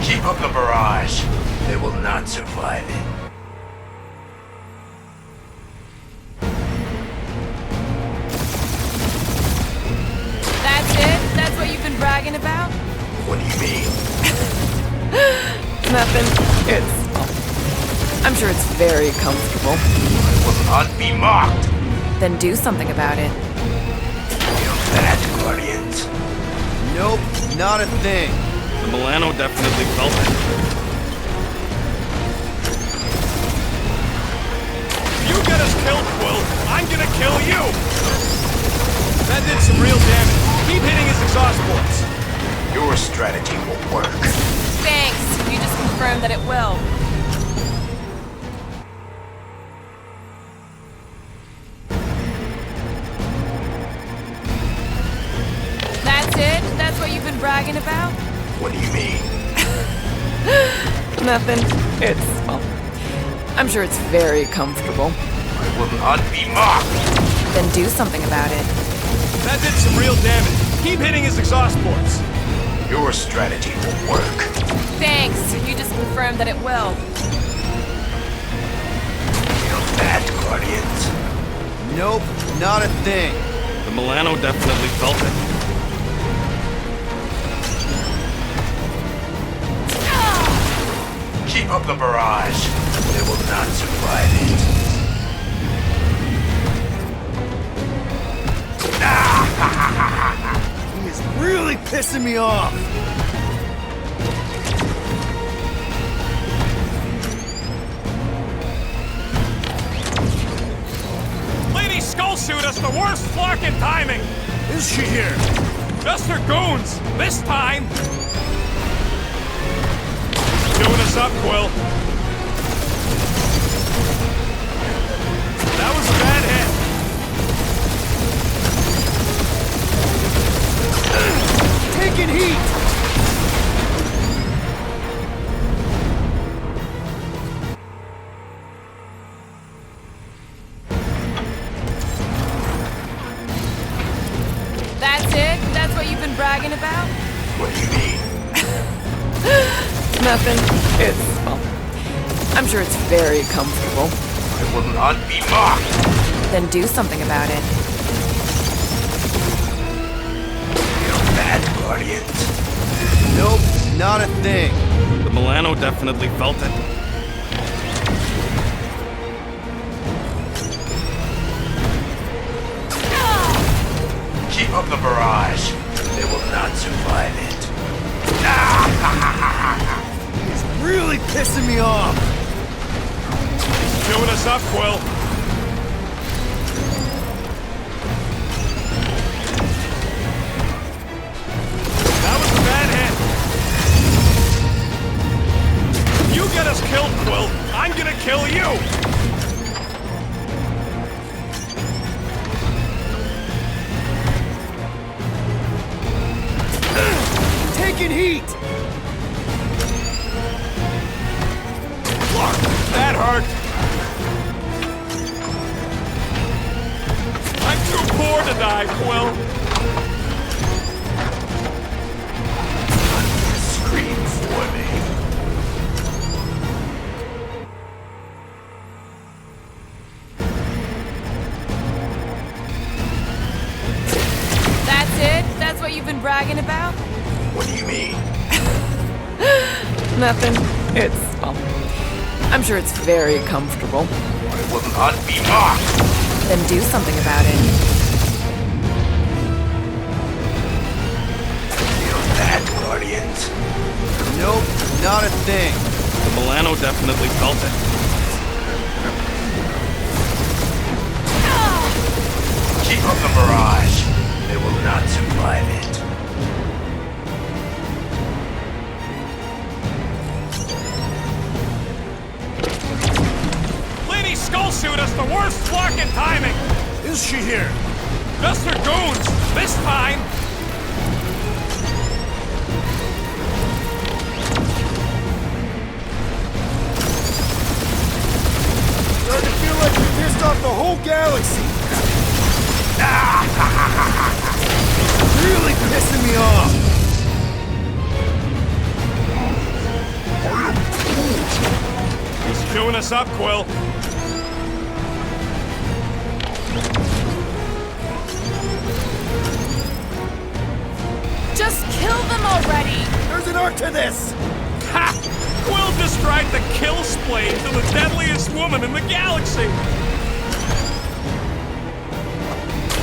[SPEAKER 7] Keep up the barrage. They will not survive it.
[SPEAKER 5] That's it? That's what you've been bragging about?
[SPEAKER 7] What do you mean?
[SPEAKER 5] Nothing. It's... well, I'm sure it's very comfortable.
[SPEAKER 7] I will not be mocked.
[SPEAKER 5] Then do something about it.
[SPEAKER 7] Feel that, Guardians.
[SPEAKER 8] Nope, not a thing.
[SPEAKER 6] The Milano definitely felt it. You get us killed, Quill. I'm gonna kill you! That did some real damage. Keep hitting his exhaust ports.
[SPEAKER 7] Your strategy will work.
[SPEAKER 5] Thanks. You just confirmed that it will. That's it? That's what you've been bragging about?
[SPEAKER 7] What do you mean?
[SPEAKER 5] Nothing. It's... well, I'm sure it's very comfortable.
[SPEAKER 7] I will not be mocked.
[SPEAKER 5] Then do something about it.
[SPEAKER 6] That did some real damage. Keep hitting his exhaust ports.
[SPEAKER 7] Your strategy will work.
[SPEAKER 5] Thanks. You just confirmed that it will.
[SPEAKER 7] Feel that, Guardians.
[SPEAKER 8] Nope, not a thing.
[SPEAKER 6] The Milano definitely felt it.
[SPEAKER 7] Keep up the barrage. They will not survive it.
[SPEAKER 8] He is really pissing me off.
[SPEAKER 6] suit us the worst fucking timing!
[SPEAKER 1] Is she here?
[SPEAKER 6] Just her goons! This time! Doing us up, Quill. That was a bad hit.
[SPEAKER 8] Taking heat!
[SPEAKER 5] That's it? That's what you've been bragging about?
[SPEAKER 7] What do you mean?
[SPEAKER 5] Nothing. It's, well, I'm sure it's very comfortable.
[SPEAKER 7] I will not be mocked.
[SPEAKER 5] Then do something about it.
[SPEAKER 7] Feel bad, Guardians.
[SPEAKER 8] Nope, not a thing.
[SPEAKER 6] The Milano definitely felt it.
[SPEAKER 7] Keep up the barrage. They will not survive it.
[SPEAKER 8] It's really pissing me off.
[SPEAKER 6] Doing us up, Quill. That was a bad hit. You get us killed, Quill. I'm gonna kill you.
[SPEAKER 8] Taking heat!
[SPEAKER 6] That hurt. I'm too poor to die, Quill.
[SPEAKER 7] Scream for me.
[SPEAKER 5] That's it? That's what you've been bragging about?
[SPEAKER 7] What do you mean?
[SPEAKER 5] Nothing. It's, well, I'm sure it's very comfortable.
[SPEAKER 7] I will not be mocked.
[SPEAKER 5] Then do something about it.
[SPEAKER 7] Feel bad, Guardians.
[SPEAKER 8] Nope, not a thing.
[SPEAKER 6] The Milano definitely felt it.
[SPEAKER 7] Keep up the barrage. They will not survive it.
[SPEAKER 6] Lady Skull suit us the worst fucking timing.
[SPEAKER 1] Is she here?
[SPEAKER 6] Just her goons. This time.
[SPEAKER 8] Starting to feel like we pissed off the whole galaxy. Really pissing me off.
[SPEAKER 6] He's chewing us up, Quill.
[SPEAKER 5] Just kill them already!
[SPEAKER 8] There's an art to this.
[SPEAKER 6] Ha! Quill just tried to kill Splade to the deadliest woman in the galaxy.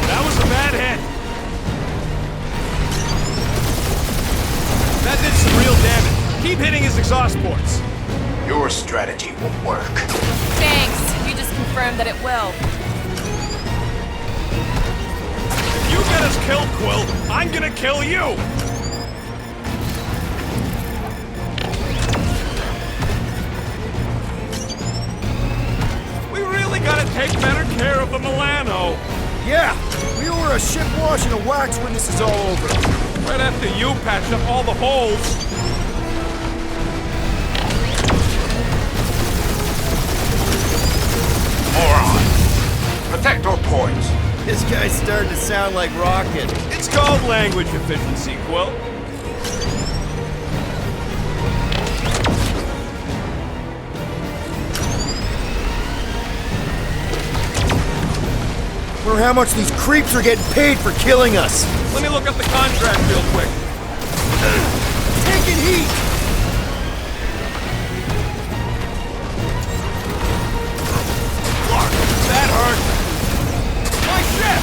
[SPEAKER 6] That was a bad hit. That did some real damage. Keep hitting his exhaust ports.
[SPEAKER 7] Your strategy won't work.
[SPEAKER 5] Thanks. You just confirmed that it will.
[SPEAKER 6] If you get us killed, Quill, I'm gonna kill you. We really gotta take better care of the Milano.
[SPEAKER 8] Yeah, we owe her a ship wash and a wax when this is all over.
[SPEAKER 6] Right after you patch up all the holes.
[SPEAKER 7] Moron. Protect our ports.
[SPEAKER 8] This guy's starting to sound like Rocket.
[SPEAKER 6] It's called language efficiency, Quill.
[SPEAKER 8] Wonder how much these creeps are getting paid for killing us.
[SPEAKER 6] Let me look up the contract real quick.
[SPEAKER 8] Taking heat!
[SPEAKER 6] That hurt. My ship!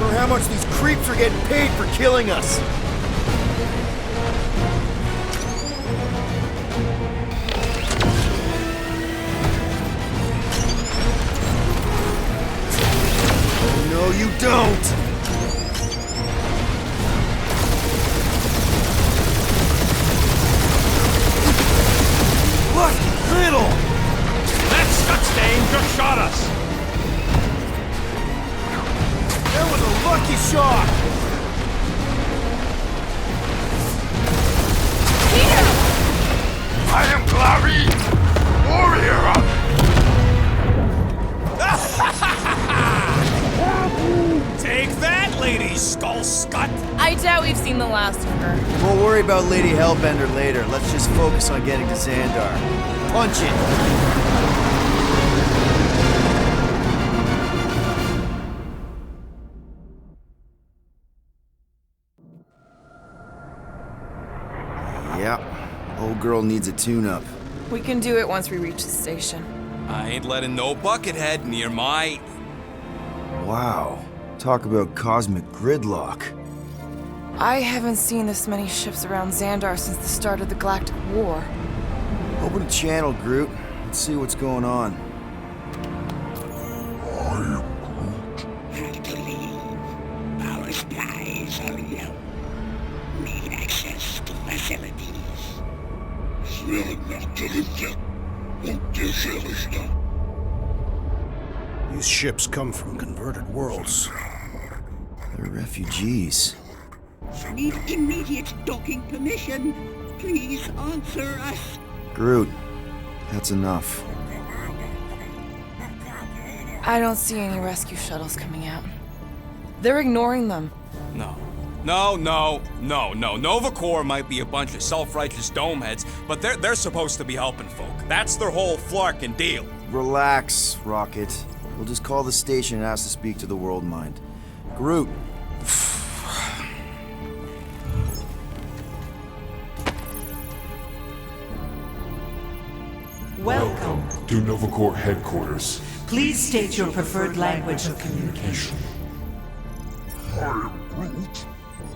[SPEAKER 8] Wonder how much these creeps are getting paid for killing us.
[SPEAKER 3] No, you don't! What? Little!
[SPEAKER 6] That Scutstain just shot us!
[SPEAKER 8] That was a lucky shot!
[SPEAKER 4] I am Clary, warrior of...
[SPEAKER 2] Take that, Lady Skull Scut!
[SPEAKER 5] I doubt we've seen the last of her.
[SPEAKER 3] We'll worry about Lady Hellbender later. Let's just focus on getting to Xandar. Punch it! Yeah, old girl needs a tune-up.
[SPEAKER 5] We can do it once we reach the station.
[SPEAKER 2] I ain't letting no buckethead near my...
[SPEAKER 3] Wow, talk about cosmic gridlock.
[SPEAKER 5] I haven't seen this many ships around Xandar since the start of the Galactic War.
[SPEAKER 3] Open a channel, Groot. Let's see what's going on.
[SPEAKER 9] Have to leave. Power supplies are low. Need access to facilities.
[SPEAKER 1] These ships come from converted worlds.
[SPEAKER 3] They're refugees.
[SPEAKER 9] Need immediate docking permission. Please answer us.
[SPEAKER 3] Groot, that's enough.
[SPEAKER 5] I don't see any rescue shuttles coming out. They're ignoring them.
[SPEAKER 2] No. Nova Corps might be a bunch of self-righteous domeheads, but they're supposed to be helping folk. That's their whole flarkin' deal.
[SPEAKER 3] Relax, Rocket. We'll just call the station and ask to speak to the World Mind. Groot.
[SPEAKER 10] Welcome to Nova Corps headquarters.
[SPEAKER 11] Please state your preferred language of communication.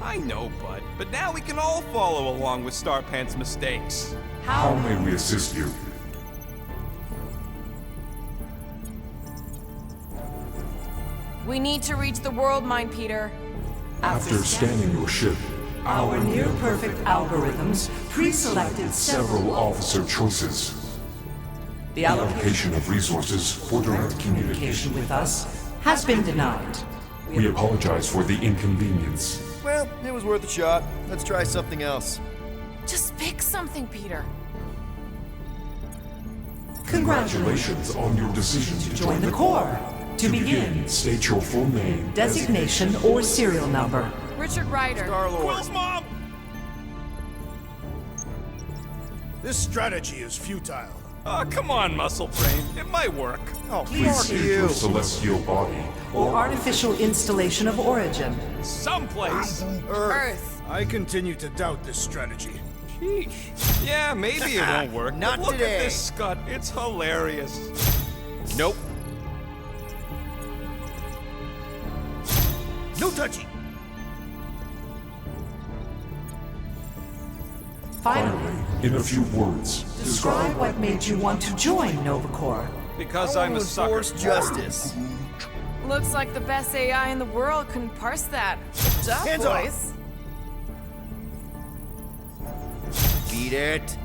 [SPEAKER 2] I know, bud, but now we can all follow along with Starpant's mistakes.
[SPEAKER 10] How may we assist you?
[SPEAKER 5] We need to reach the World Mind, Peter.
[SPEAKER 10] After scanning your ship,
[SPEAKER 11] Our near-perfect algorithms pre-selected
[SPEAKER 10] several officer choices.
[SPEAKER 11] The
[SPEAKER 10] The allocation of resources for direct communication
[SPEAKER 11] with us has been denied.
[SPEAKER 10] We apologize for the inconvenience.
[SPEAKER 3] Well, it was worth a shot. Let's try something else.
[SPEAKER 5] Just pick something, Peter.
[SPEAKER 10] Congratulations on your decision to
[SPEAKER 11] Join the Corps. To begin,
[SPEAKER 10] state your full name,
[SPEAKER 11] designation or serial number.
[SPEAKER 5] Richard Ryder.
[SPEAKER 2] Quill's mom!
[SPEAKER 1] This strategy is futile.
[SPEAKER 6] Oh, come on, Muscle Brain. It might work.
[SPEAKER 3] Oh,
[SPEAKER 11] Please
[SPEAKER 3] fuck
[SPEAKER 10] state
[SPEAKER 3] you.
[SPEAKER 10] your celestial body,
[SPEAKER 11] Or artificial installation of origin.
[SPEAKER 6] Someplace.
[SPEAKER 5] Earth.
[SPEAKER 1] I continue to doubt this strategy.
[SPEAKER 6] Sheesh. Yeah, maybe it won't work.
[SPEAKER 8] Not
[SPEAKER 6] but look
[SPEAKER 8] today.
[SPEAKER 6] at this Scud. It's hilarious.
[SPEAKER 2] Nope.
[SPEAKER 8] No touchy.
[SPEAKER 11] Finally,
[SPEAKER 10] in a few words,
[SPEAKER 11] describe what made you want to join Nova Corps.
[SPEAKER 6] Because I'm a sucker.
[SPEAKER 3] Enforce justice.
[SPEAKER 5] Looks like the best AI in the world couldn't parse that. Good job,
[SPEAKER 8] Hands off.
[SPEAKER 5] boys.
[SPEAKER 8] Beat it.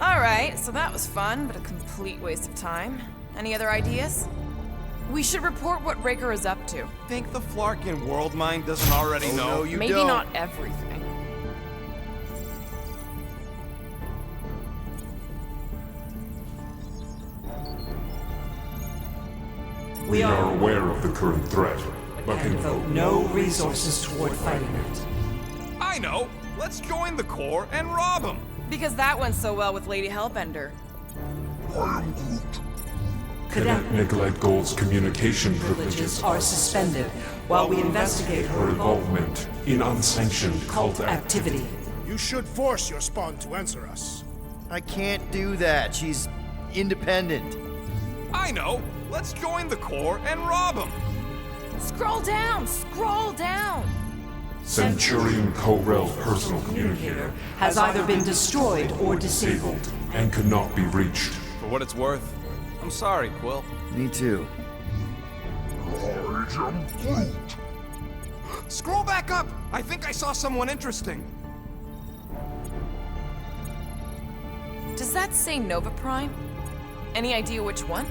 [SPEAKER 5] Alright, so that was fun, but a complete waste of time. Any other ideas? We should report what Raker is up to.
[SPEAKER 2] Think the Flarkin World Mind doesn't already know?
[SPEAKER 8] No, you
[SPEAKER 5] Maybe
[SPEAKER 8] don't.
[SPEAKER 5] not everything.
[SPEAKER 10] we are aware of the current threat, but
[SPEAKER 11] And
[SPEAKER 10] can
[SPEAKER 11] devote no resources toward fighting it.
[SPEAKER 2] I know. Let's join the Corps and rob them.
[SPEAKER 5] Because that went so well with Lady Hellbender.
[SPEAKER 11] Cadet
[SPEAKER 10] Nicolette Gold's communication privileges
[SPEAKER 11] privileges are suspended while we investigate
[SPEAKER 10] her
[SPEAKER 11] her
[SPEAKER 10] involvement in unsanctioned cult
[SPEAKER 11] activity.
[SPEAKER 1] You should force your spawn to answer us.
[SPEAKER 3] I can't do that. She's independent.
[SPEAKER 2] I know. Let's join the Corps and rob them.
[SPEAKER 5] Scroll down! Scroll down!
[SPEAKER 10] Centurion Co-Rel's personal communicator
[SPEAKER 11] has either been destroyed or disabled.
[SPEAKER 10] and could not be reached.
[SPEAKER 6] For what it's worth, I'm sorry, Quill.
[SPEAKER 3] Me too.
[SPEAKER 2] Scroll back up! I think I saw someone interesting.
[SPEAKER 5] Does that say Nova Prime? Any idea which one?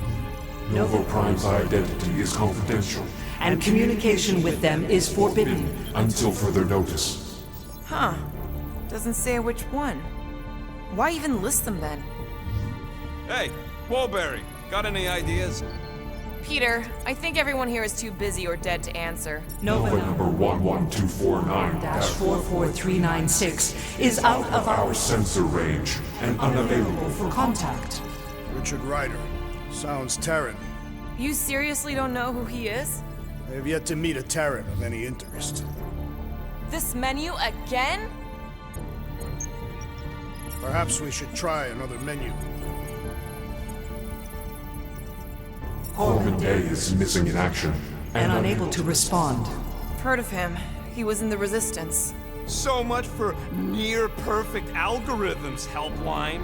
[SPEAKER 10] Nova Prime's identity is confidential
[SPEAKER 11] And communication with them is forbidden.
[SPEAKER 10] until further notice.
[SPEAKER 5] Huh. Doesn't say which one. Why even list them then?
[SPEAKER 6] Hey, Woolberry, got any ideas?
[SPEAKER 5] Peter, I think everyone here is too busy or dead to answer.
[SPEAKER 10] Nova number 11249-44396
[SPEAKER 11] is out of our
[SPEAKER 10] sensor range and unavailable
[SPEAKER 11] for contact.
[SPEAKER 1] Richard Ryder. Sounds Terran.
[SPEAKER 5] You seriously don't know who he is?
[SPEAKER 1] I have yet to meet a Terran of any interest.
[SPEAKER 5] This menu again?
[SPEAKER 1] Perhaps we should try another menu.
[SPEAKER 10] Corbin Day is missing in action
[SPEAKER 11] And unable to respond.
[SPEAKER 5] Heard of him. He was in the Resistance.
[SPEAKER 6] So much for near-perfect algorithms, Helpline.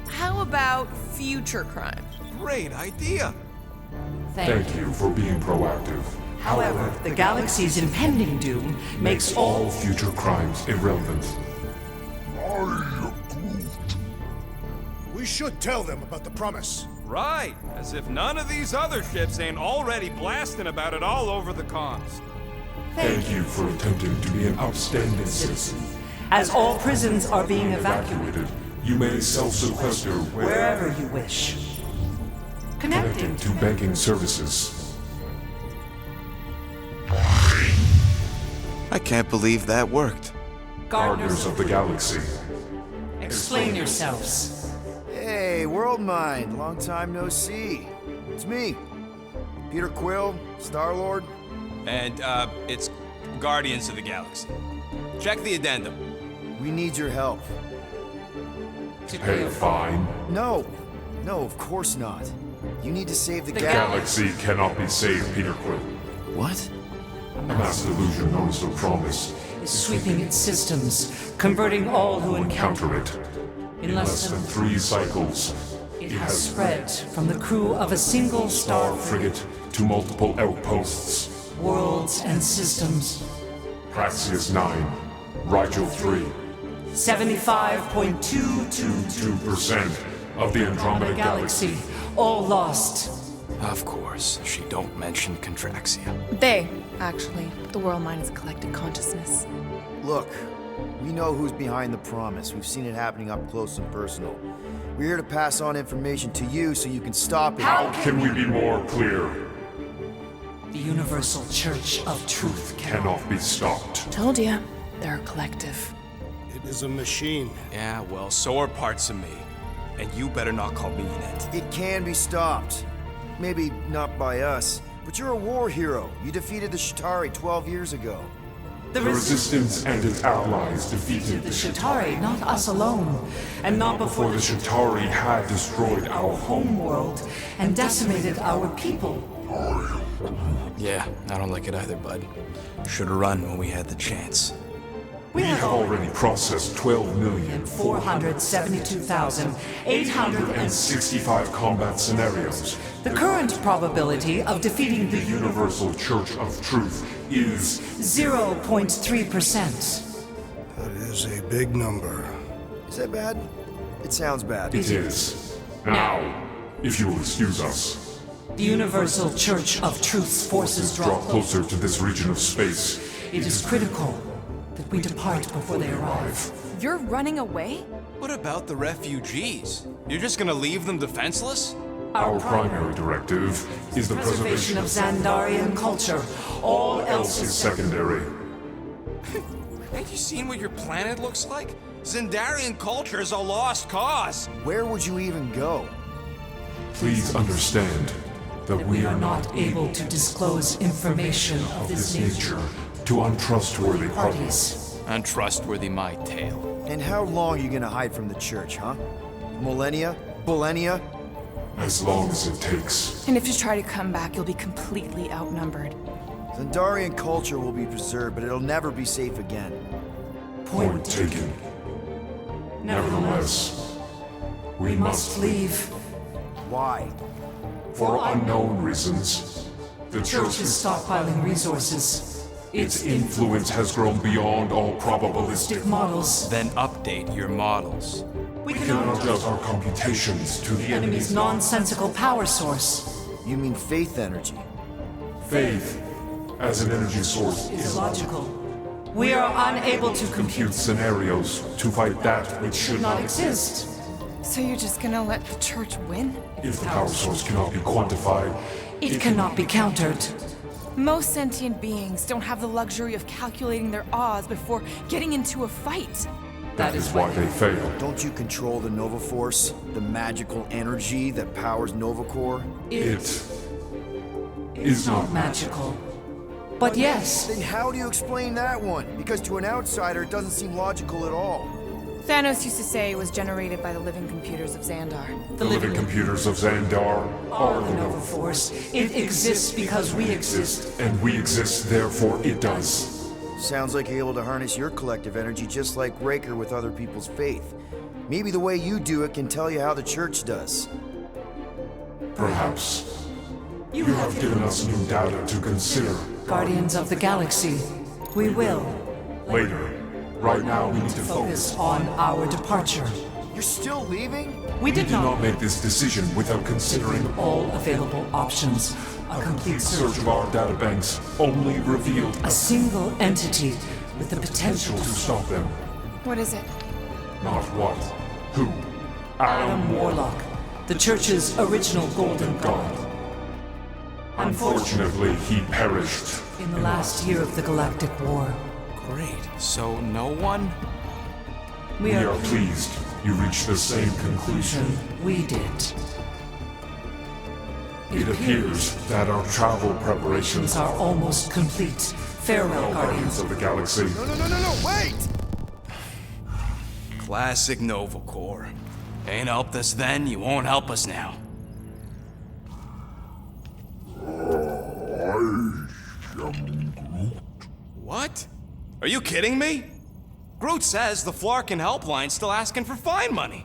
[SPEAKER 5] How about future crime?
[SPEAKER 6] Great idea.
[SPEAKER 10] Thank you for being proactive.
[SPEAKER 11] However, the galaxy's impending doom makes all
[SPEAKER 10] All future crimes irrelevant.
[SPEAKER 1] We should tell them about the promise.
[SPEAKER 6] Right, as if none of these other ships ain't already blasting about it all over the comms.
[SPEAKER 10] Thank you for attempting to be an upstanding citizen.
[SPEAKER 11] as all prisons are being evacuated.
[SPEAKER 10] You may self-sequester
[SPEAKER 11] Wherever you wish. Connecting
[SPEAKER 10] to banking services.
[SPEAKER 12] I can't believe that worked.
[SPEAKER 10] Gardeners of the Galaxy.
[SPEAKER 11] Explain yourselves.
[SPEAKER 3] Hey, World Mind, long time no see. It's me, Peter Quill, Star-Lord.
[SPEAKER 2] And, it's Guardians of the Galaxy. Check the addendum.
[SPEAKER 3] We need your help.
[SPEAKER 10] Pay a fine.
[SPEAKER 3] No, of course not. You need to save the
[SPEAKER 10] Galaxy cannot be saved, Peter Quill.
[SPEAKER 3] What?
[SPEAKER 10] A mass delusion known as the Promise
[SPEAKER 11] Is sweeping its systems, converting all who encounter
[SPEAKER 10] it.
[SPEAKER 11] In less than
[SPEAKER 10] 3 cycles,
[SPEAKER 11] it has spread from the crew of a single star
[SPEAKER 10] frigate to multiple outposts.
[SPEAKER 11] worlds and systems.
[SPEAKER 10] Praxius 9, Rigel 3.
[SPEAKER 11] 75.222%
[SPEAKER 10] 2% of the Andromeda Galaxy.
[SPEAKER 11] all lost.
[SPEAKER 2] Of course, she don't mention Contraxia.
[SPEAKER 5] They, actually. The world mind is a collective consciousness.
[SPEAKER 3] Look, we know who's behind the promise. We've seen it happening up close and personal. We're here to pass on information to you so you can stop it.
[SPEAKER 10] How can we be more clear?
[SPEAKER 11] The Universal Church of Truth
[SPEAKER 10] Cannot be stopped.
[SPEAKER 5] Told ya. They're a collective.
[SPEAKER 1] It is a machine.
[SPEAKER 2] Yeah, well, so are parts of me. And you better not call me in it.
[SPEAKER 3] It can be stopped. Maybe not by us, but you're a war hero. You defeated the Shatari 12 years ago.
[SPEAKER 10] The Resistance and its allies defeated
[SPEAKER 11] the Shatari, not us alone, and not before
[SPEAKER 10] the Shatari had destroyed our home.
[SPEAKER 11] homeworld and decimated our people.
[SPEAKER 2] Yeah, I don't like it either, bud. Should've run when we had the chance.
[SPEAKER 10] We have already processed
[SPEAKER 11] 472,865
[SPEAKER 10] 12,465 combat scenarios.
[SPEAKER 11] The current probability of defeating the
[SPEAKER 10] Universal Church of Truth is
[SPEAKER 11] 0.3%.
[SPEAKER 1] That is a big number.
[SPEAKER 3] Is that bad? It sounds bad.
[SPEAKER 10] It is. Now, if you will excuse us,
[SPEAKER 11] The Universal Church of Truth's forces
[SPEAKER 10] draw closer to this region of space.
[SPEAKER 11] It is critical that we depart before they arrive.
[SPEAKER 5] You're running away?
[SPEAKER 2] What about the refugees? You're just gonna leave them defenseless?
[SPEAKER 10] Our primary directive is the preservation
[SPEAKER 11] of Xandarian culture. All else is
[SPEAKER 10] secondary.
[SPEAKER 2] Ain't you seen what your planet looks like? Xandarian culture is a lost cause.
[SPEAKER 3] Where would you even go?
[SPEAKER 10] Please understand that we are not
[SPEAKER 11] able to disclose information of this nature
[SPEAKER 10] to untrustworthy
[SPEAKER 11] parties.
[SPEAKER 2] Untrustworthy my tale.
[SPEAKER 3] And how long are you gonna hide from the church, huh? Millennia? Millennia?
[SPEAKER 10] As long as it takes.
[SPEAKER 5] And if you try to come back, you'll be completely outnumbered.
[SPEAKER 3] Zendarian culture will be preserved, but it'll never be safe again.
[SPEAKER 10] Point taken. Nevertheless, we must leave.
[SPEAKER 3] Why?
[SPEAKER 10] For unknown reasons. The Church
[SPEAKER 11] is stockpiling resources.
[SPEAKER 10] Its influence has grown beyond all probabilistic
[SPEAKER 11] models.
[SPEAKER 2] Then update your models.
[SPEAKER 11] We
[SPEAKER 10] cannot adjust our computations to the
[SPEAKER 11] enemy's nonsensical power source.
[SPEAKER 3] You mean faith energy?
[SPEAKER 10] Faith, as an energy source,
[SPEAKER 11] is illogical. We are unable to
[SPEAKER 10] compute scenarios to fight that which should not exist.
[SPEAKER 5] So you're just gonna let the Church win?
[SPEAKER 10] If the power source cannot be quantified,
[SPEAKER 11] it cannot be countered.
[SPEAKER 5] Most sentient beings don't have the luxury of calculating their odds before getting into a fight.
[SPEAKER 10] That is why they fail.
[SPEAKER 3] Don't you control the Nova Force? The magical energy that powers Nova Core?
[SPEAKER 10] It is not
[SPEAKER 11] magical. But yes.
[SPEAKER 3] Then how do you explain that one? Because to an outsider, it doesn't seem logical at all.
[SPEAKER 5] Thanos used to say it was generated by the living computers of Xandar.
[SPEAKER 10] The living computers of Xandar
[SPEAKER 11] are the Nova Force. It exists because we exist.
[SPEAKER 10] And we exist, therefore it does.
[SPEAKER 3] Sounds like you're able to harness your collective energy just like Raker with other people's faith. Maybe the way you do it can tell you how the Church does.
[SPEAKER 10] Perhaps. You have given us new data to consider.
[SPEAKER 11] Guardians of the Galaxy, we will.
[SPEAKER 10] Later. Right now, we need to
[SPEAKER 11] focus on our departure.
[SPEAKER 3] You're still leaving?
[SPEAKER 11] We did not
[SPEAKER 10] make this decision without considering
[SPEAKER 11] all available options.
[SPEAKER 10] A complete search of our databanks only revealed
[SPEAKER 11] a single entity with the potential
[SPEAKER 10] to stop them.
[SPEAKER 5] What is it?
[SPEAKER 10] Not what. Who?
[SPEAKER 11] Adam Warlock, the Church's original Golden God.
[SPEAKER 10] Unfortunately, he perished
[SPEAKER 11] in the last year of the Galactic War.
[SPEAKER 2] Great. So no one?
[SPEAKER 10] We are pleased you reached the same conclusion
[SPEAKER 11] we did.
[SPEAKER 10] It appears that our travel preparations
[SPEAKER 11] are almost complete. Farewell, Guardians
[SPEAKER 10] of the Galaxy.
[SPEAKER 8] No, wait!
[SPEAKER 2] Classic Nova Core. Ain't helped us then, you won't help us now. What? Are you kidding me? Groot says the Flarkin helpline's still asking for fine money.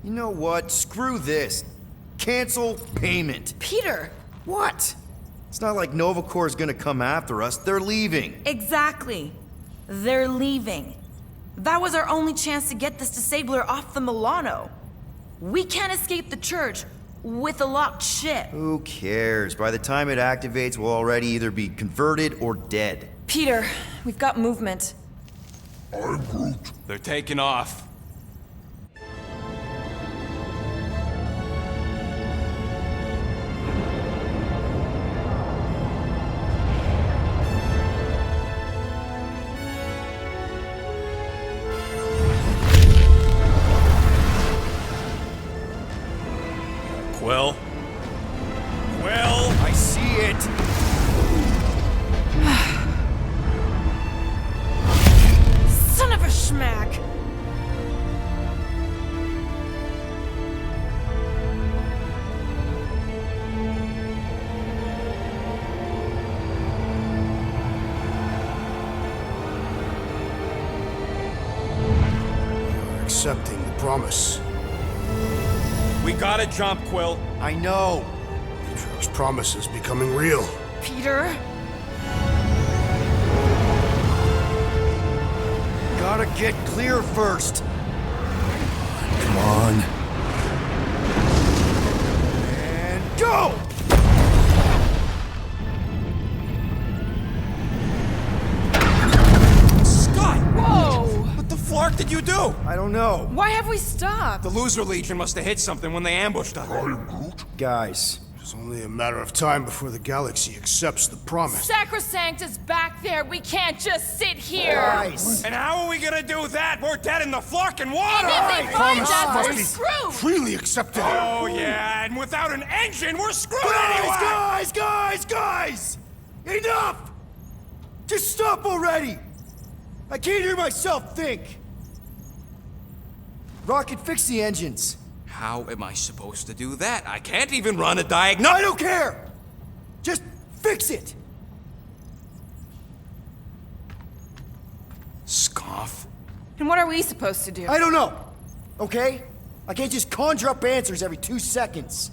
[SPEAKER 3] You know what? Screw this. Cancel payment.
[SPEAKER 5] Peter!
[SPEAKER 3] What? It's not like Nova Corps is gonna come after us. They're leaving.
[SPEAKER 5] Exactly. They're leaving. That was our only chance to get this disabler off the Milano. We can't escape the Church with a locked ship.
[SPEAKER 3] Who cares? By the time it activates, we'll already either be converted or dead.
[SPEAKER 5] Peter, we've got movement.
[SPEAKER 10] I'm Groot.
[SPEAKER 2] They're taking off. Quill? Quill?
[SPEAKER 8] I see it!
[SPEAKER 5] Son of a schmack!
[SPEAKER 1] You're accepting the promise.
[SPEAKER 2] We gotta jump, Quill.
[SPEAKER 8] I know!
[SPEAKER 1] Peter's promise is becoming real.
[SPEAKER 5] Peter?
[SPEAKER 8] Gotta get clear first!
[SPEAKER 1] Come on.
[SPEAKER 8] And go!
[SPEAKER 2] Scott!
[SPEAKER 5] Whoa!
[SPEAKER 2] What the flark did you do?
[SPEAKER 8] I don't know.
[SPEAKER 5] Why have we stopped?
[SPEAKER 2] The Loser Legion must have hit something when they ambushed us.
[SPEAKER 8] Guys,
[SPEAKER 1] It's only a matter of time before the galaxy accepts the promise.
[SPEAKER 5] Sacrosanct is back there. We can't just sit here.
[SPEAKER 8] guys!
[SPEAKER 2] And how are we gonna do that? We're dead in the flarkin' water!
[SPEAKER 5] And if they find
[SPEAKER 1] Promise
[SPEAKER 5] us,
[SPEAKER 1] must
[SPEAKER 5] we're
[SPEAKER 1] be
[SPEAKER 5] screwed.
[SPEAKER 1] freely accepted.
[SPEAKER 2] Oh yeah, and without an engine, we're screwed anyway!
[SPEAKER 8] Guys! Enough! Just stop already! I can't hear myself think! Rocket, fix the engines.
[SPEAKER 2] How am I supposed to do that? I can't even run a diagnostic.
[SPEAKER 8] I don't care! Just fix it!
[SPEAKER 2] Scoff.
[SPEAKER 5] And what are we supposed to do?
[SPEAKER 8] I don't know, okay? I can't just conjure up answers every 2 seconds.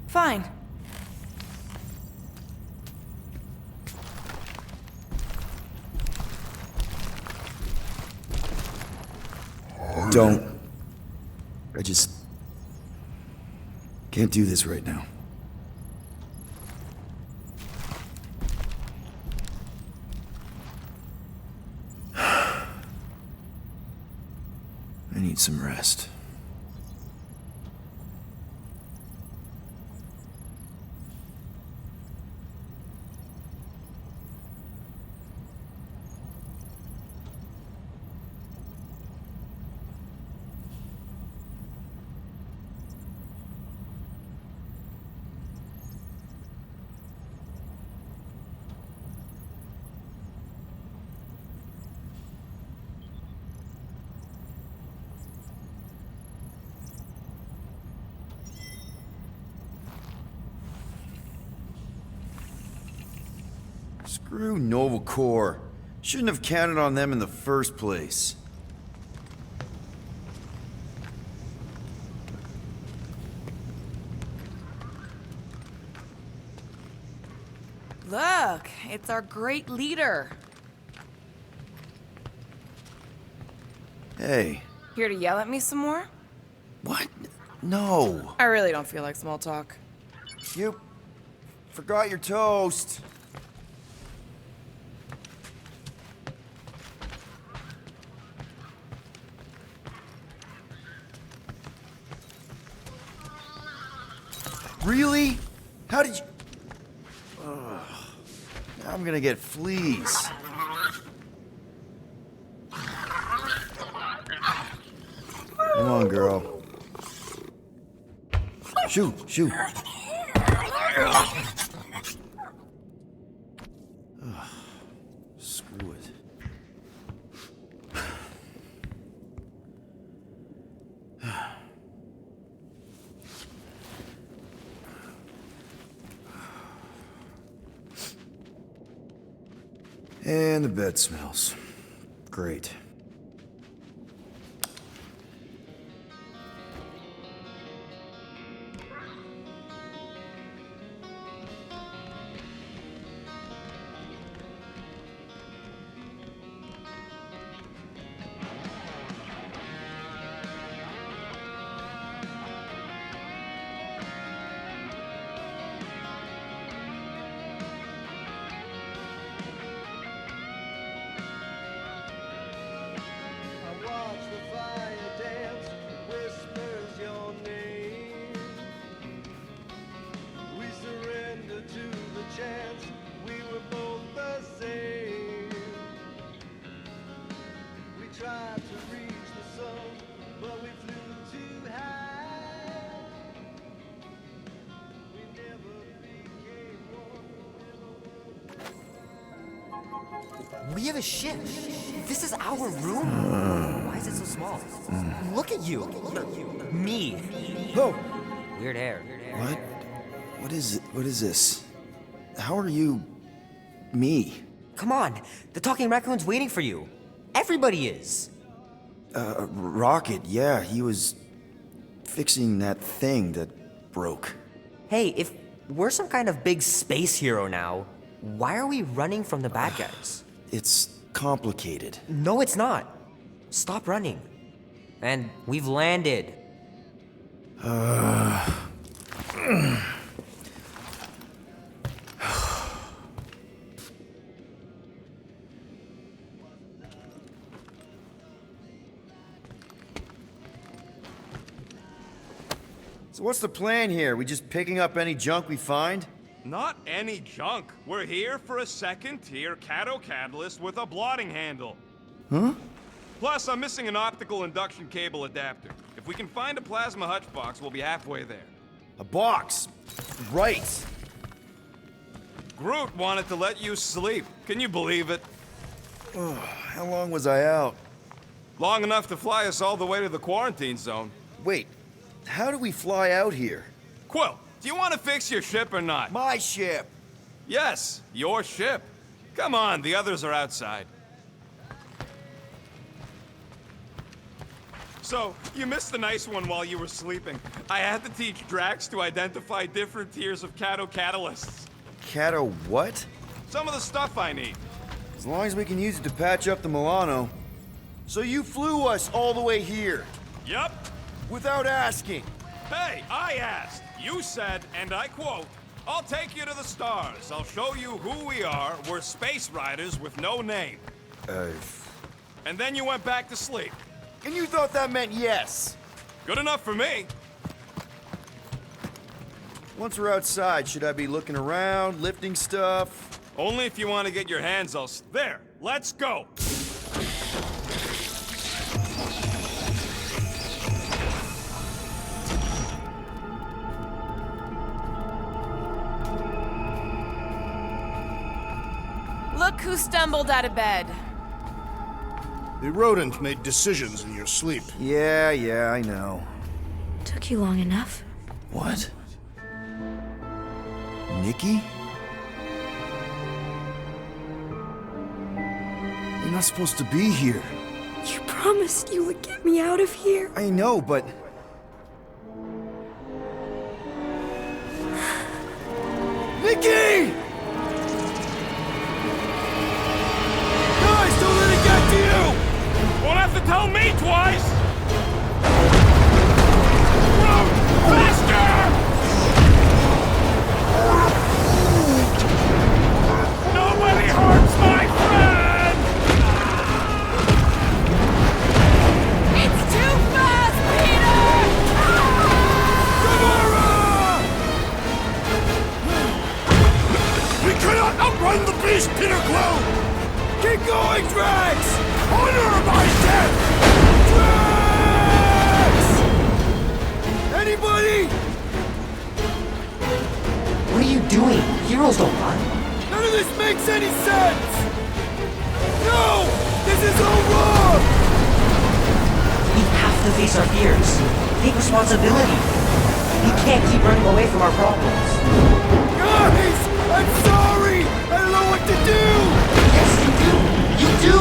[SPEAKER 5] Fine.
[SPEAKER 3] Don't. I just can't do this right now. I need some rest. Screw Nova Corps. Shouldn't have counted on them in the first place.
[SPEAKER 5] Look, it's our great leader.
[SPEAKER 3] Hey.
[SPEAKER 5] Here to yell at me some more?
[SPEAKER 3] What? No.
[SPEAKER 5] I really don't feel like small talk.
[SPEAKER 8] You forgot your toast. Really? How did you... Ugh. Now I'm gonna get fleas. Come on, girl. Shoot, shoot. Ugh. Screw it. And the bed smells. Great.
[SPEAKER 13] We have a ship. This is our room. Why is it so small? Look at you. Me.
[SPEAKER 3] Oh!
[SPEAKER 13] Weird hair.
[SPEAKER 3] What? What is it? What is this? How are you... me?
[SPEAKER 13] Come on. The talking raccoon's waiting for you. Everybody is.
[SPEAKER 3] Rocket, yeah, he was... fixing that thing that broke.
[SPEAKER 13] Hey, if we're some kind of big space hero now, why are we running from the bad guys?
[SPEAKER 3] It's complicated.
[SPEAKER 13] No, it's not. Stop running. And we've landed.
[SPEAKER 3] So what's the plan here? We just picking up any junk we find?
[SPEAKER 6] Not any junk. We're here for a second-tier Cato catalyst with a blotting handle.
[SPEAKER 3] Huh?
[SPEAKER 6] Plus, I'm missing an optical induction cable adapter. If we can find a plasma hutch box, we'll be halfway there.
[SPEAKER 3] A box? Right.
[SPEAKER 6] Groot wanted to let you sleep. Can you believe it?
[SPEAKER 3] How long was I out?
[SPEAKER 6] Long enough to fly us all the way to the quarantine zone.
[SPEAKER 3] Wait, how do we fly out here?
[SPEAKER 6] Quill, do you want to fix your ship or not?
[SPEAKER 3] My ship!
[SPEAKER 6] Yes, your ship. Come on, the others are outside. So, you missed the nice one while you were sleeping. I had to teach Drax to identify different tiers of Cato catalysts.
[SPEAKER 3] Cato what?
[SPEAKER 6] Some of the stuff I need.
[SPEAKER 3] As long as we can use it to patch up the Milano. So you flew us all the way here?
[SPEAKER 6] Yep.
[SPEAKER 3] Without asking?
[SPEAKER 6] Hey, I asked. You said, and I quote, "I'll take you to the stars. I'll show you who we are. We're space riders with no name." And then you went back to sleep.
[SPEAKER 3] And you thought that meant yes?
[SPEAKER 6] Good enough for me.
[SPEAKER 3] Once we're outside, should I be looking around, lifting stuff?
[SPEAKER 6] Only if you want to get your hands all... There, let's go.
[SPEAKER 5] Look who stumbled out of bed.
[SPEAKER 1] The rodent made decisions in your sleep.
[SPEAKER 3] Yeah, I know.
[SPEAKER 14] Took you long enough.
[SPEAKER 3] What? Nikki? You're not supposed to be here.
[SPEAKER 14] You promised you would get me out of here.
[SPEAKER 3] I know, but... Nikki! Guys, don't let it get to you!
[SPEAKER 6] Won't have to tell me twice! Run! Faster! Nobody hurts my friend!
[SPEAKER 5] It's too fast, Peter!
[SPEAKER 1] We cannot outrun the beast, Peter Quill!
[SPEAKER 3] Keep going, Drax!
[SPEAKER 1] Honor my death!
[SPEAKER 3] Drax! Anybody?
[SPEAKER 13] What are you doing? Heroes don't run.
[SPEAKER 3] None of this makes any sense! No! This is all wrong!
[SPEAKER 13] We have to face our fears. Take responsibility. We can't keep running away from our problems.
[SPEAKER 3] Guys! I'm sorry! I don't know what to do!
[SPEAKER 13] Yes, you do! You do!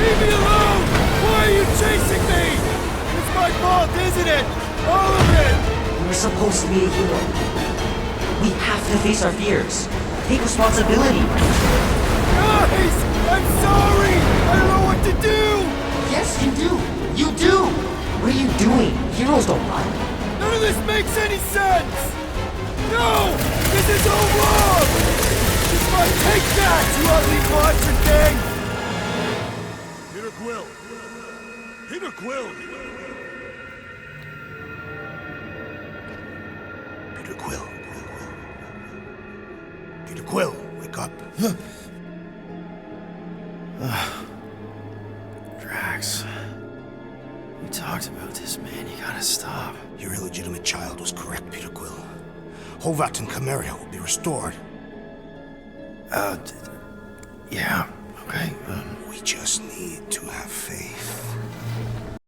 [SPEAKER 3] Leave me alone! Why are you chasing me? It's my fault, isn't it? All of it!
[SPEAKER 13] We're supposed to be a hero. We have to face our fears. Take responsibility.
[SPEAKER 3] Guys! I'm sorry! I don't know what to do!
[SPEAKER 13] Yes, you do! You do! What are you doing? Heroes don't run.
[SPEAKER 3] None of this makes any sense! No! This is all wrong! It's my take that, you ugly monster thing!
[SPEAKER 1] Peter Quill! Peter Quill! Peter Quill. Peter Quill, wake up.
[SPEAKER 3] Drax. We talked about this, man. You gotta stop.
[SPEAKER 1] Your illegitimate child was correct, Peter Quill. Hovat and Chimeria will be restored.
[SPEAKER 8] Yeah, okay.
[SPEAKER 7] We just need to have faith.